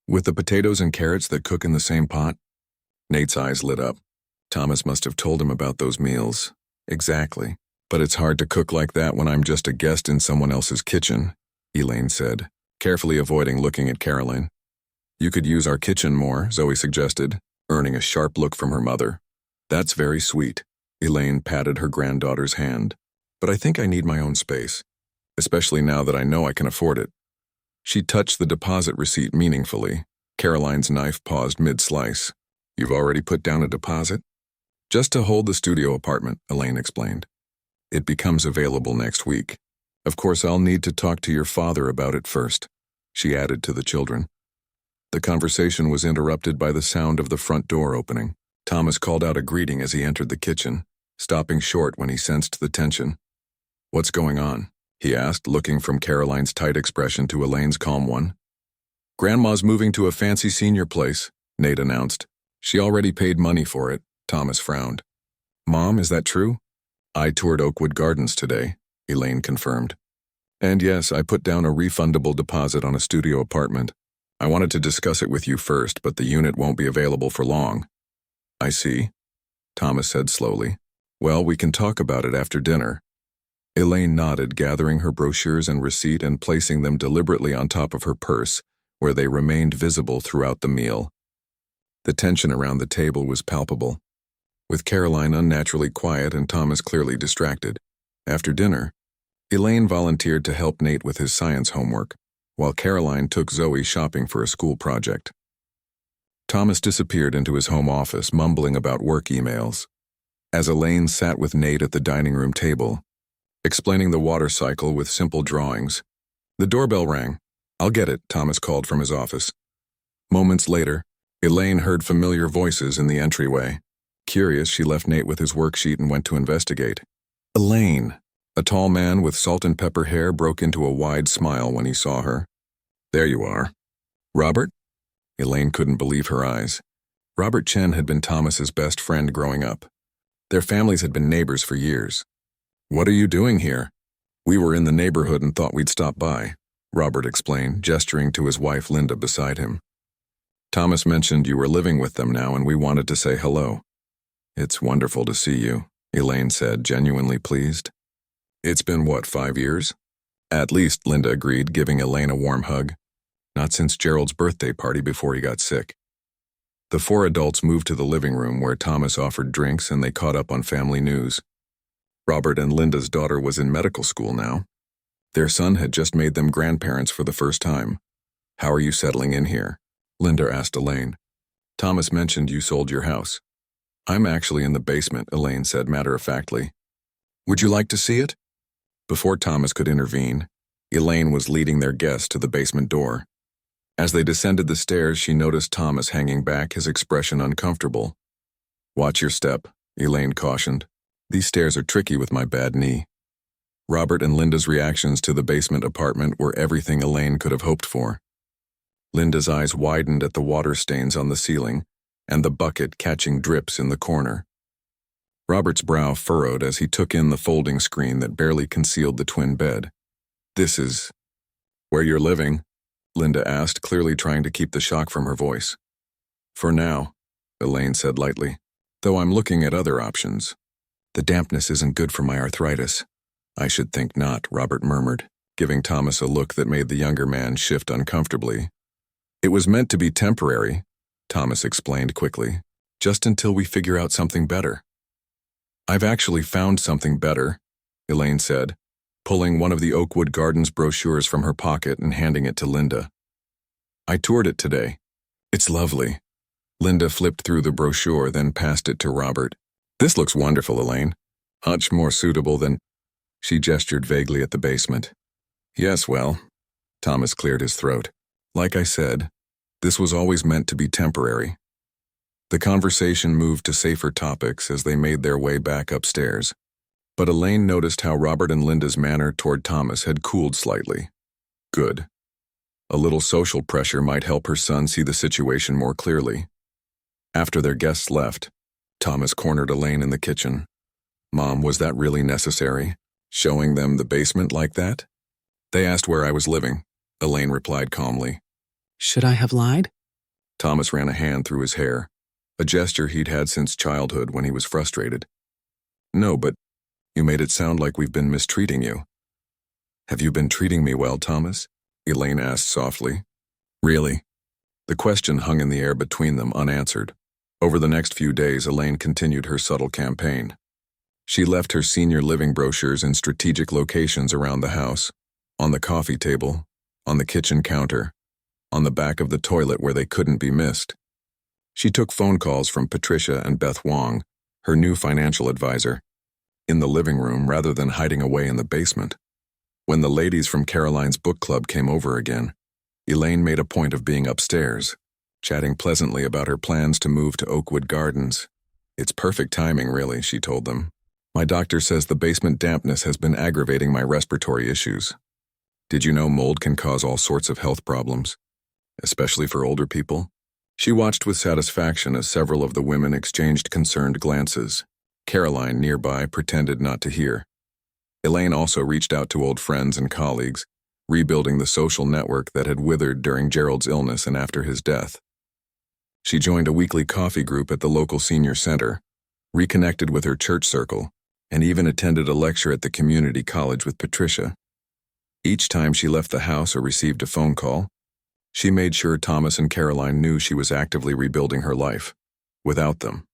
With the potatoes and carrots that cook in the same pot? Nate's eyes lit up. Thomas must have told him about those meals. Exactly. But it's hard to cook like that when I'm just a guest in someone else's kitchen, Elaine said, carefully avoiding looking at Caroline. You could use our kitchen more, Zoe suggested, earning a sharp look from her mother. That's very sweet. Elaine patted her granddaughter's hand. But I think I need my own space, especially now that I know I can afford it. She touched the deposit receipt meaningfully. Caroline's knife paused mid-slice. You've already put down a deposit? Just to hold the studio apartment, Elaine explained. It becomes available next week. Of course, I'll need to talk to your father about it first, she added to the children. The conversation was interrupted by the sound of the front door opening. Thomas called out a greeting as he entered the kitchen, stopping short when he sensed the tension. What's going on? He asked, looking from Caroline's tight expression to Elaine's calm one. Grandma's moving to a fancy senior place, Nate announced. She already paid money for it, Thomas frowned. Mom, is that true? I toured Oakwood Gardens today, Elaine confirmed. And yes, I put down a refundable deposit on a studio apartment. I wanted to discuss it with you first, but the unit won't be available for long. I see, Thomas said slowly. Well, we can talk about it after dinner. Elaine nodded, gathering her brochures and receipt and placing them deliberately on top of her purse, where they remained visible throughout the meal. The tension around the table was palpable, with Caroline unnaturally quiet and Thomas clearly distracted. After dinner, Elaine volunteered to help Nate with his science homework, while Caroline took Zoe shopping for a school project. Thomas disappeared into his home office, mumbling about work emails. As Elaine sat with Nate at the dining room table, explaining the water cycle with simple drawings, the doorbell rang. I'll get it, Thomas called from his office. Moments later, Elaine heard familiar voices in the entryway. Curious, she left Nate with his worksheet and went to investigate. Elaine! A tall man with salt and pepper hair broke into a wide smile when he saw her. There you are. Robert? Elaine couldn't believe her eyes. Robert Chen had been Thomas's best friend growing up. Their families had been neighbors for years. What are you doing here? We were in the neighborhood and thought we'd stop by, Robert explained, gesturing to his wife Linda beside him. Thomas mentioned you were living with them now and we wanted to say hello. It's wonderful to see you, Elaine said, genuinely pleased. It's been, 5 years? At least, Linda agreed, giving Elaine a warm hug. Not since Gerald's birthday party before he got sick. The four adults moved to the living room where Thomas offered drinks and they caught up on family news. Robert and Linda's daughter was in medical school now. Their son had just made them grandparents for the first time. How are you settling in here? Linda asked Elaine. Thomas mentioned you sold your house. I'm actually in the basement, Elaine said matter-of-factly. Would you like to see it? Before Thomas could intervene, Elaine was leading their guests to the basement door. As they descended the stairs, she noticed Thomas hanging back, his expression uncomfortable. Watch your step, Elaine cautioned. These stairs are tricky with my bad knee. Robert and Linda's reactions to the basement apartment were everything Elaine could have hoped for. Linda's eyes widened at the water stains on the ceiling and the bucket catching drips in the corner. Robert's brow furrowed as he took in the folding screen that barely concealed the twin bed. This is where you're living? Linda asked, clearly trying to keep the shock from her voice. For now, Elaine said lightly, though I'm looking at other options. The dampness isn't good for my arthritis. I should think not, Robert murmured, giving Thomas a look that made the younger man shift uncomfortably. It was meant to be temporary, Thomas explained quickly, just until we figure out something better. I've actually found something better, Elaine said, pulling one of the Oakwood Gardens brochures from her pocket and handing it to Linda. I toured it today. It's lovely. Linda flipped through the brochure, then passed it to Robert. This looks wonderful, Elaine. Much more suitable than... She gestured vaguely at the basement. Yes, well, Thomas cleared his throat. Like I said, this was always meant to be temporary. The conversation moved to safer topics as they made their way back upstairs. But Elaine noticed how Robert and Linda's manner toward Thomas had cooled slightly. Good. A little social pressure might help her son see the situation more clearly. After their guests left, Thomas cornered Elaine in the kitchen. "Mom, was that really necessary? Showing them the basement like that?" "They asked where I was living," Elaine replied calmly. Should I have lied? Thomas ran a hand through his hair, a gesture he'd had since childhood when he was frustrated. "No, but you made it sound like we've been mistreating you." "Have you been treating me well, Thomas?" Elaine asked softly. "Really?" The question hung in the air between them unanswered. Over the next few days, Elaine continued her subtle campaign. She left her senior living brochures in strategic locations around the house, on the coffee table, on the kitchen counter, on the back of the toilet where they couldn't be missed. She took phone calls from Patricia and Beth Wong, her new financial advisor, in the living room rather than hiding away in the basement. When the ladies from Caroline's book club came over again, Elaine made a point of being upstairs, chatting pleasantly about her plans to move to Oakwood Gardens. "It's perfect timing, really," she told them. "My doctor says the basement dampness has been aggravating my respiratory issues. Did you know mold can cause all sorts of health problems, especially for older people?" She watched with satisfaction as several of the women exchanged concerned glances. Caroline, nearby, pretended not to hear. Elaine also reached out to old friends and colleagues, rebuilding the social network that had withered during Gerald's illness and after his death. She joined a weekly coffee group at the local senior center, reconnected with her church circle, and even attended a lecture at the community college with Patricia. Each time she left the house or received a phone call, she made sure Thomas and Caroline knew she was actively rebuilding her life, without them.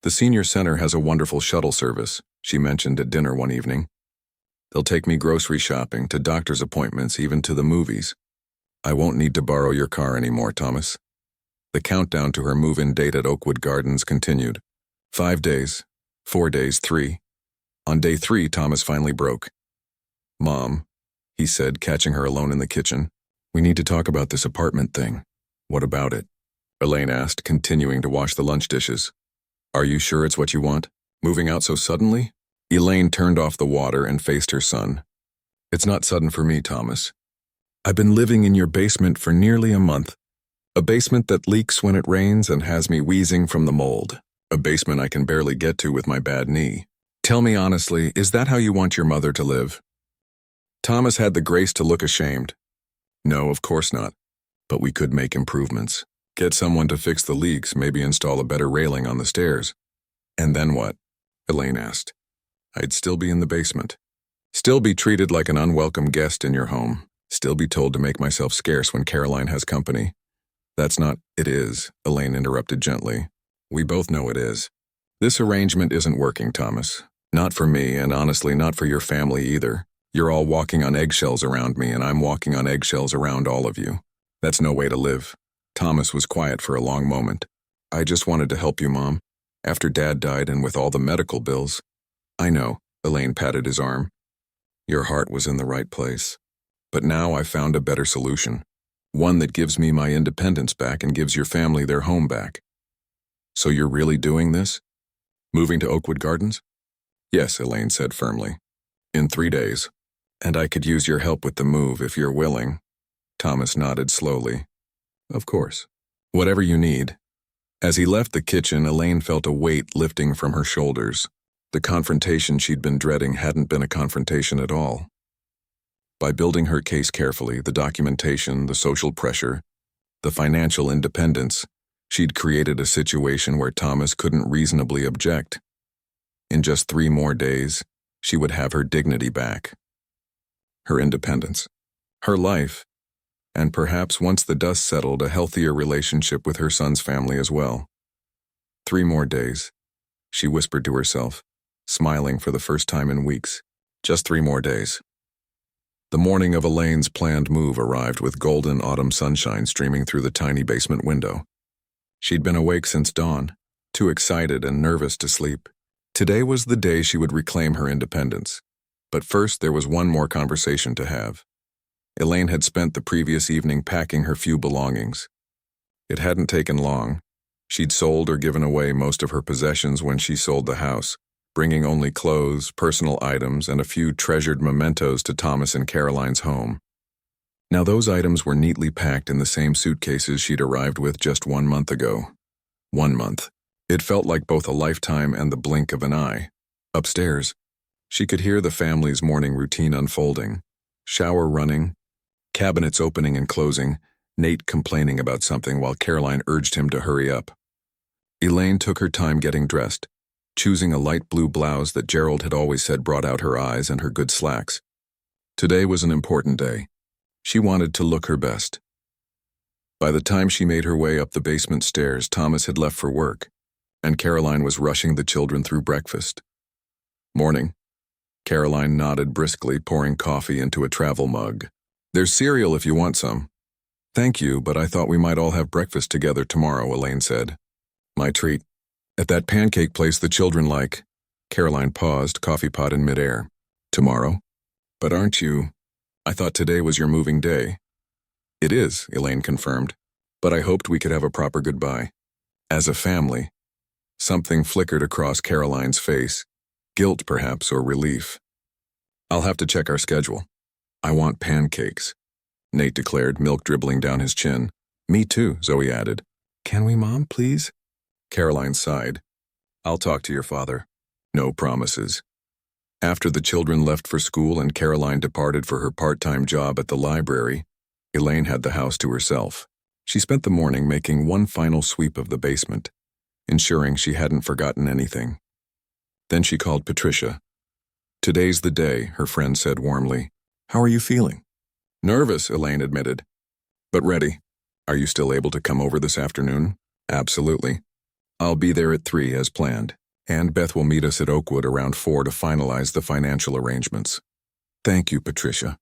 "The senior center has a wonderful shuttle service," she mentioned at dinner one evening. "They'll take me grocery shopping, to doctor's appointments, even to the movies. I won't need to borrow your car anymore, Thomas." The countdown to her move-in date at Oakwood Gardens continued. 5 days, 4 days, 3. On day 3, Thomas finally broke. "Mom," he said, catching her alone in the kitchen, "we need to talk about this apartment thing." "What about it?" Elaine asked, continuing to wash the lunch dishes. "Are you sure it's what you want? Moving out so suddenly?" Elaine turned off the water and faced her son. "It's not sudden for me, Thomas. I've been living in your basement for nearly a month. A basement that leaks when it rains and has me wheezing from the mold. A basement I can barely get to with my bad knee. Tell me honestly, is that how you want your mother to live?" Thomas had the grace to look ashamed. "No, of course not. But we could make improvements. Get someone to fix the leaks, maybe install a better railing on the stairs." "And then what?" Elaine asked. "I'd still be in the basement. Still be treated like an unwelcome guest in your home. Still be told to make myself scarce when Caroline has company." "That's not—" "It is," Elaine interrupted gently. "We both know it is. This arrangement isn't working, Thomas. Not for me, and honestly not for your family either. You're all walking on eggshells around me, and I'm walking on eggshells around all of you. That's no way to live." Thomas was quiet for a long moment. "I just wanted to help you, Mom. After Dad died and with all the medical bills." "I know," Elaine patted his arm. "Your heart was in the right place. But now I've found a better solution. One that gives me my independence back and gives your family their home back." "So you're really doing this? Moving to Oakwood Gardens?" "Yes," Elaine said firmly. "In 3 days. And I could use your help with the move if you're willing." Thomas nodded slowly. "Of course. Whatever you need." As he left the kitchen, Elaine felt a weight lifting from her shoulders. The confrontation she'd been dreading hadn't been a confrontation at all. By building her case carefully, the documentation, the social pressure, the financial independence, she'd created a situation where Thomas couldn't reasonably object. In just 3 more days, she would have her dignity back. Her independence. Her life. And perhaps once the dust settled, a healthier relationship with her son's family as well. 3 more days, she whispered to herself, smiling for the first time in weeks. Just 3 more days. The morning of Elaine's planned move arrived with golden autumn sunshine streaming through the tiny basement window. She'd been awake since dawn, too excited and nervous to sleep. Today was the day she would reclaim her independence. But first there was one more conversation to have. Elaine had spent the previous evening packing her few belongings. It hadn't taken long. She'd sold or given away most of her possessions when she sold the house, bringing only clothes, personal items, and a few treasured mementos to Thomas and Caroline's home. Now those items were neatly packed in the same suitcases she'd arrived with just 1 month ago. 1 month. It felt like both a lifetime and the blink of an eye. Upstairs, she could hear the family's morning routine unfolding. Shower running, cabinets opening and closing, Nate complaining about something while Caroline urged him to hurry up. Elaine took her time getting dressed, choosing a light blue blouse that Gerald had always said brought out her eyes and her good slacks. Today was an important day. She wanted to look her best. By the time she made her way up the basement stairs, Thomas had left for work, and Caroline was rushing the children through breakfast. Morning. Caroline nodded briskly, pouring coffee into a travel mug. There's cereal if you want some. Thank you, but I thought we might all have breakfast together tomorrow, Elaine said. My treat. At that pancake place the children like. Caroline paused, coffee pot in midair. Tomorrow? But aren't you? I thought today was your moving day. It is, Elaine confirmed, but I hoped we could have a proper goodbye. As a family. Something flickered across Caroline's face. Guilt, perhaps, or relief. I'll have to check our schedule. I want pancakes, Nate declared, milk dribbling down his chin. Me too, Zoe added. Can we, Mom, please? Caroline sighed. I'll talk to your father. No promises. After the children left for school and Caroline departed for her part-time job at the library, Elaine had the house to herself. She spent the morning making one final sweep of the basement, ensuring she hadn't forgotten anything. Then she called Patricia. Today's the day, her friend said warmly. How are you feeling? Nervous, Elaine admitted. But ready. Are you still able to come over this afternoon? Absolutely. I'll be there at 3 as planned, and Beth will meet us at Oakwood around 4 to finalize the financial arrangements. Thank you, Patricia.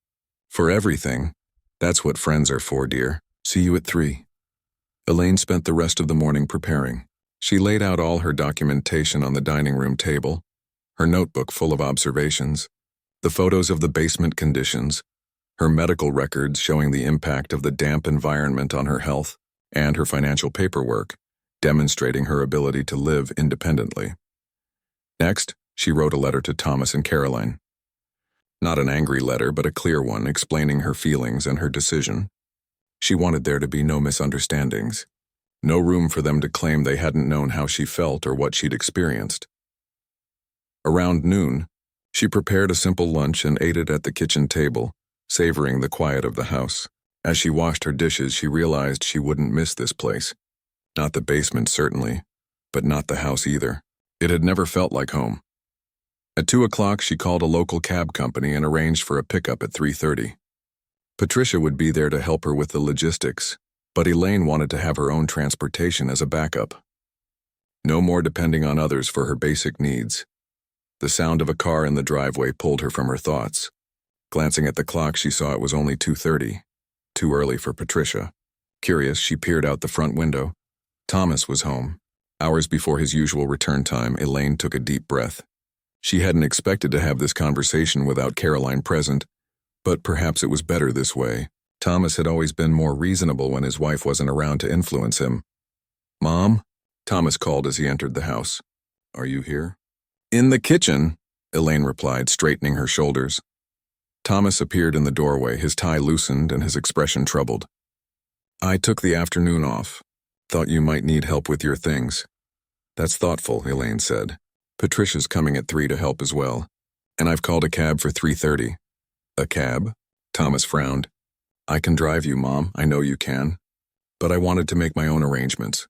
For everything. That's what friends are for, dear. See you at 3. Elaine spent the rest of the morning preparing. She laid out all her documentation on the dining room table, her notebook full of observations, the photos of the basement conditions, her medical records showing the impact of the damp environment on her health, and her financial paperwork, demonstrating her ability to live independently. Next, she wrote a letter to Thomas and Caroline. Not an angry letter, but a clear one explaining her feelings and her decision. She wanted there to be no misunderstandings. No room for them to claim they hadn't known how she felt or what she'd experienced. Around noon, she prepared a simple lunch and ate it at the kitchen table, savoring the quiet of the house. As she washed her dishes, she realized she wouldn't miss this place. Not the basement, certainly, but not the house either. It had never felt like home. At 2 o'clock, she called a local cab company and arranged for a pickup at 3:30. Patricia would be there to help her with the logistics, but Elaine wanted to have her own transportation as a backup. No more depending on others for her basic needs. The sound of a car in the driveway pulled her from her thoughts. Glancing at the clock, she saw it was only 2:30. Too early for Patricia. Curious, she peered out the front window. Thomas was home. Hours before his usual return time, Elaine took a deep breath. She hadn't expected to have this conversation without Caroline present, but perhaps it was better this way. Thomas had always been more reasonable when his wife wasn't around to influence him. Mom? Thomas called as he entered the house. Are you here? In the kitchen, Elaine replied, straightening her shoulders. Thomas appeared in the doorway, his tie loosened and his expression troubled. I took the afternoon off. Thought you might need help with your things. That's thoughtful, Elaine said. Patricia's coming at 3 to help as well, and I've called a cab for 3:30. A cab? Thomas frowned. I can drive you, Mom, I know you can. But I wanted to make my own arrangements.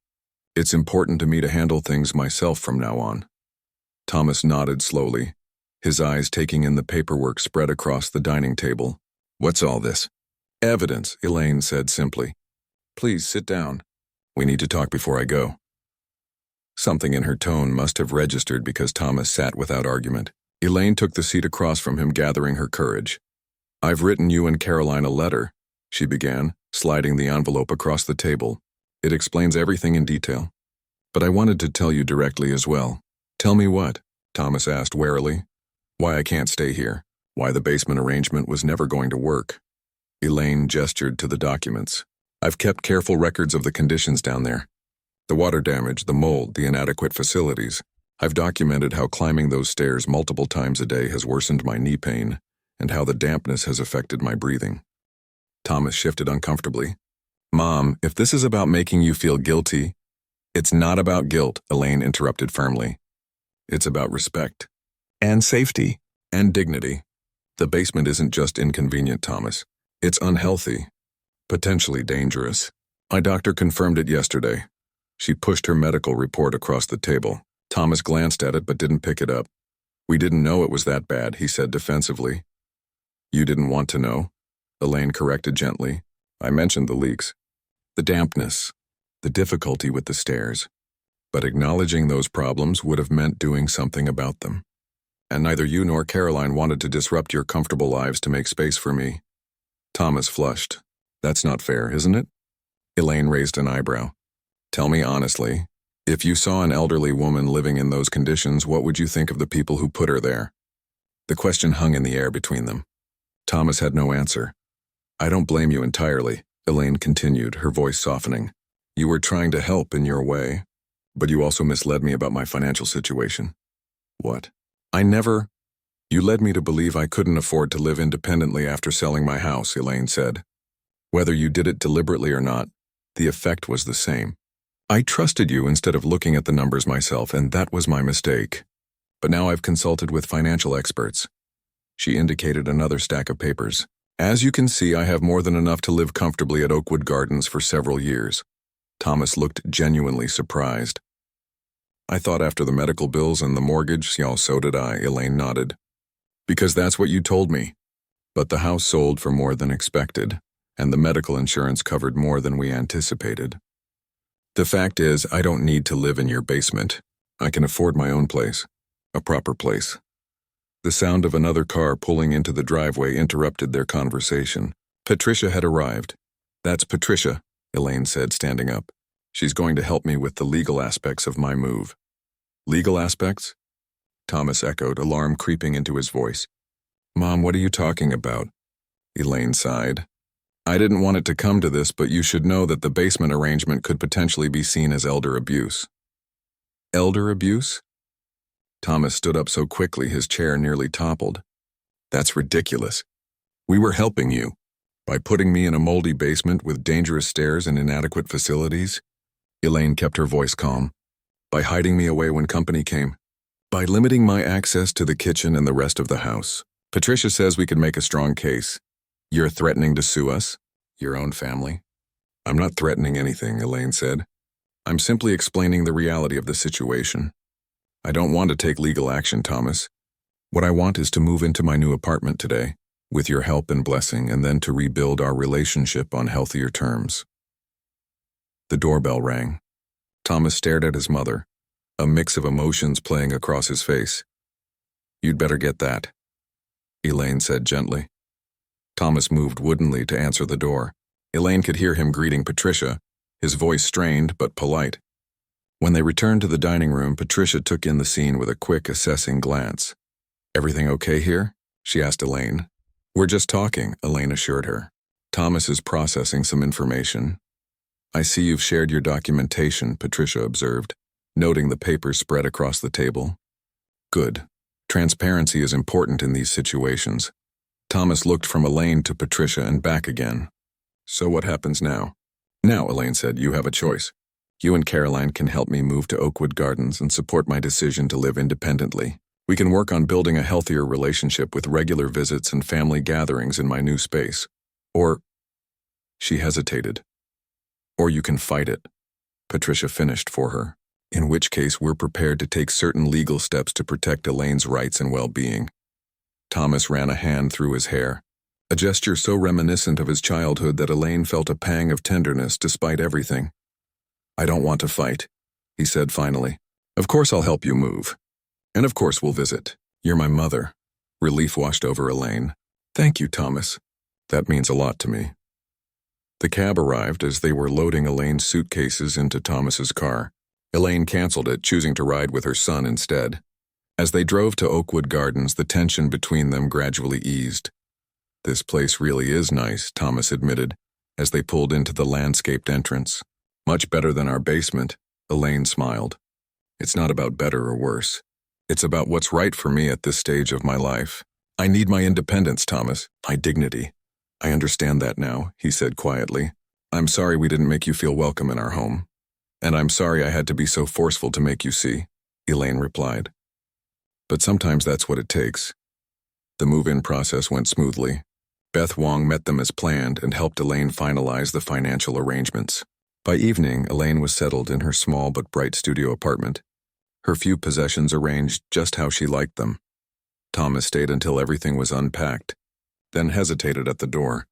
It's important to me to handle things myself from now on. Thomas nodded slowly, his eyes taking in the paperwork spread across the dining table. What's all this? Evidence, Elaine said simply. Please sit down. We need to talk before I go. Something in her tone must have registered because Thomas sat without argument. Elaine took the seat across from him, gathering her courage. I've written you and Caroline a letter, she began, sliding the envelope across the table. It explains everything in detail. But I wanted to tell you directly as well. Tell me what? Thomas asked warily. Why I can't stay here. Why the basement arrangement was never going to work. Elaine gestured to the documents. I've kept careful records of the conditions down there. The water damage, the mold, the inadequate facilities. I've documented how climbing those stairs multiple times a day has worsened my knee pain, and how the dampness has affected my breathing. Thomas shifted uncomfortably. Mom, if this is about making you feel guilty— It's not about guilt, Elaine interrupted firmly. It's about respect. And safety. And dignity. The basement isn't just inconvenient, Thomas. It's unhealthy. Potentially dangerous. My doctor confirmed it yesterday. She pushed her medical report across the table. Thomas glanced at it but didn't pick it up. We didn't know it was that bad, he said defensively. You didn't want to know? Elaine corrected gently. I mentioned the leaks. The dampness. The difficulty with the stairs. But acknowledging those problems would have meant doing something about them. And neither you nor Caroline wanted to disrupt your comfortable lives to make space for me. Thomas flushed. That's not fair, isn't it? Elaine raised an eyebrow. Tell me honestly, if you saw an elderly woman living in those conditions, what would you think of the people who put her there? The question hung in the air between them. Thomas had no answer. I don't blame you entirely, Elaine continued, her voice softening. You were trying to help in your way, but you also misled me about my financial situation. What? You led me to believe I couldn't afford to live independently after selling my house, Elaine said. Whether you did it deliberately or not, the effect was the same. I trusted you instead of looking at the numbers myself, and that was my mistake. But now I've consulted with financial experts. She indicated another stack of papers. As you can see, I have more than enough to live comfortably at Oakwood Gardens for several years. Thomas looked genuinely surprised. I thought after the medical bills and the mortgage, so did I, Elaine nodded. Because that's what you told me. But the house sold for more than expected, and the medical insurance covered more than we anticipated. The fact is, I don't need to live in your basement. I can afford my own place. A proper place. The sound of another car pulling into the driveway interrupted their conversation. Patricia had arrived. That's Patricia, Elaine said, standing up. She's going to help me with the legal aspects of my move. Legal aspects? Thomas echoed, alarm creeping into his voice. Mom, what are you talking about? Elaine sighed. I didn't want it to come to this, but you should know that the basement arrangement could potentially be seen as elder abuse. Elder abuse? Thomas stood up so quickly his chair nearly toppled. That's ridiculous. We were helping you. By putting me in a moldy basement with dangerous stairs and inadequate facilities. Elaine kept her voice calm. By hiding me away when company came. By limiting my access to the kitchen and the rest of the house. Patricia says we could make a strong case. You're threatening to sue us? Your own family? I'm not threatening anything, Elaine said. I'm simply explaining the reality of the situation. I don't want to take legal action, Thomas. What I want is to move into my new apartment today, with your help and blessing, and then to rebuild our relationship on healthier terms. The doorbell rang. Thomas stared at his mother, a mix of emotions playing across his face. You'd better get that, Elaine said gently. Thomas moved woodenly to answer the door. Elaine could hear him greeting Patricia, his voice strained but polite. When they returned to the dining room, Patricia took in the scene with a quick, assessing glance. Everything okay here? She asked Elaine. We're just talking, Elaine assured her. Thomas is processing some information. I see you've shared your documentation, Patricia observed, noting the papers spread across the table. Good. Transparency is important in these situations. Thomas looked from Elaine to Patricia and back again. So what happens now? Now, Elaine said, you have a choice. You and Caroline can help me move to Oakwood Gardens and support my decision to live independently. We can work on building a healthier relationship with regular visits and family gatherings in my new space. Or— She hesitated. Or you can fight it, Patricia finished for her, in which case we're prepared to take certain legal steps to protect Elaine's rights and well-being. Thomas ran a hand through his hair, a gesture so reminiscent of his childhood that Elaine felt a pang of tenderness despite everything. I don't want to fight, he said finally. Of course I'll help you move. And of course we'll visit. You're my mother. Relief washed over Elaine. Thank you, Thomas. That means a lot to me. The cab arrived as they were loading Elaine's suitcases into Thomas's car. Elaine canceled it, choosing to ride with her son instead. As they drove to Oakwood Gardens, the tension between them gradually eased. This place really is nice, Thomas admitted, as they pulled into the landscaped entrance. Much better than our basement. Elaine smiled. It's not about better or worse. It's about what's right for me at this stage of my life. I need my independence, Thomas, my dignity. I understand that now, he said quietly. I'm sorry we didn't make you feel welcome in our home. And I'm sorry I had to be so forceful to make you see, Elaine replied. But sometimes that's what it takes. The move-in process went smoothly. Beth Wong met them as planned and helped Elaine finalize the financial arrangements. By evening, Elaine was settled in her small but bright studio apartment. Her few possessions arranged just how she liked them. Thomas stayed until everything was unpacked, then hesitated at the door.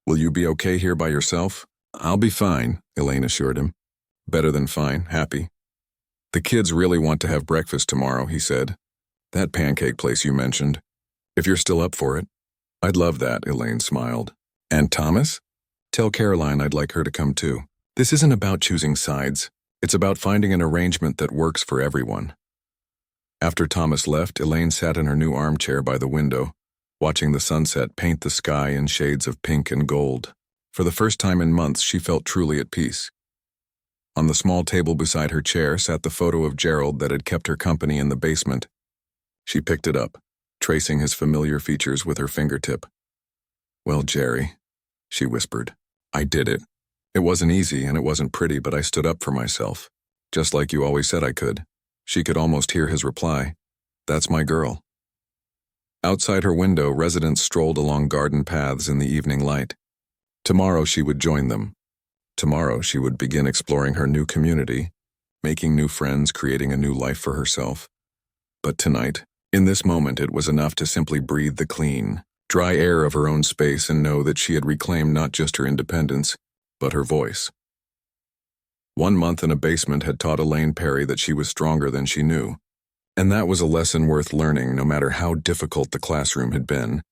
Will you be okay here by yourself? I'll be fine, Elaine assured him. Better than fine, happy. The kids really want to have breakfast tomorrow, he said. That pancake place you mentioned. If you're still up for it. I'd love that, Elaine smiled. And Thomas? Tell Caroline I'd like her to come too. This isn't about choosing sides. It's about finding an arrangement that works for everyone. After Thomas left, Elaine sat in her new armchair by the window, watching the sunset paint the sky in shades of pink and gold. For the first time in months, she felt truly at peace. On the small table beside her chair sat the photo of Gerald that had kept her company in the basement. She picked it up, tracing his familiar features with her fingertip. Well, Jerry, she whispered, I did it. It wasn't easy and it wasn't pretty, but I stood up for myself, just like you always said I could. She could almost hear his reply. That's my girl. Outside her window, residents strolled along garden paths in the evening light. Tomorrow she would join them. Tomorrow she would begin exploring her new community, making new friends, creating a new life for herself. But tonight, in this moment, it was enough to simply breathe the clean, dry air of her own space and know that she had reclaimed not just her independence, but her voice. 1 month in a basement had taught Elaine Perry that she was stronger than she knew. And that was a lesson worth learning, no matter how difficult the classroom had been.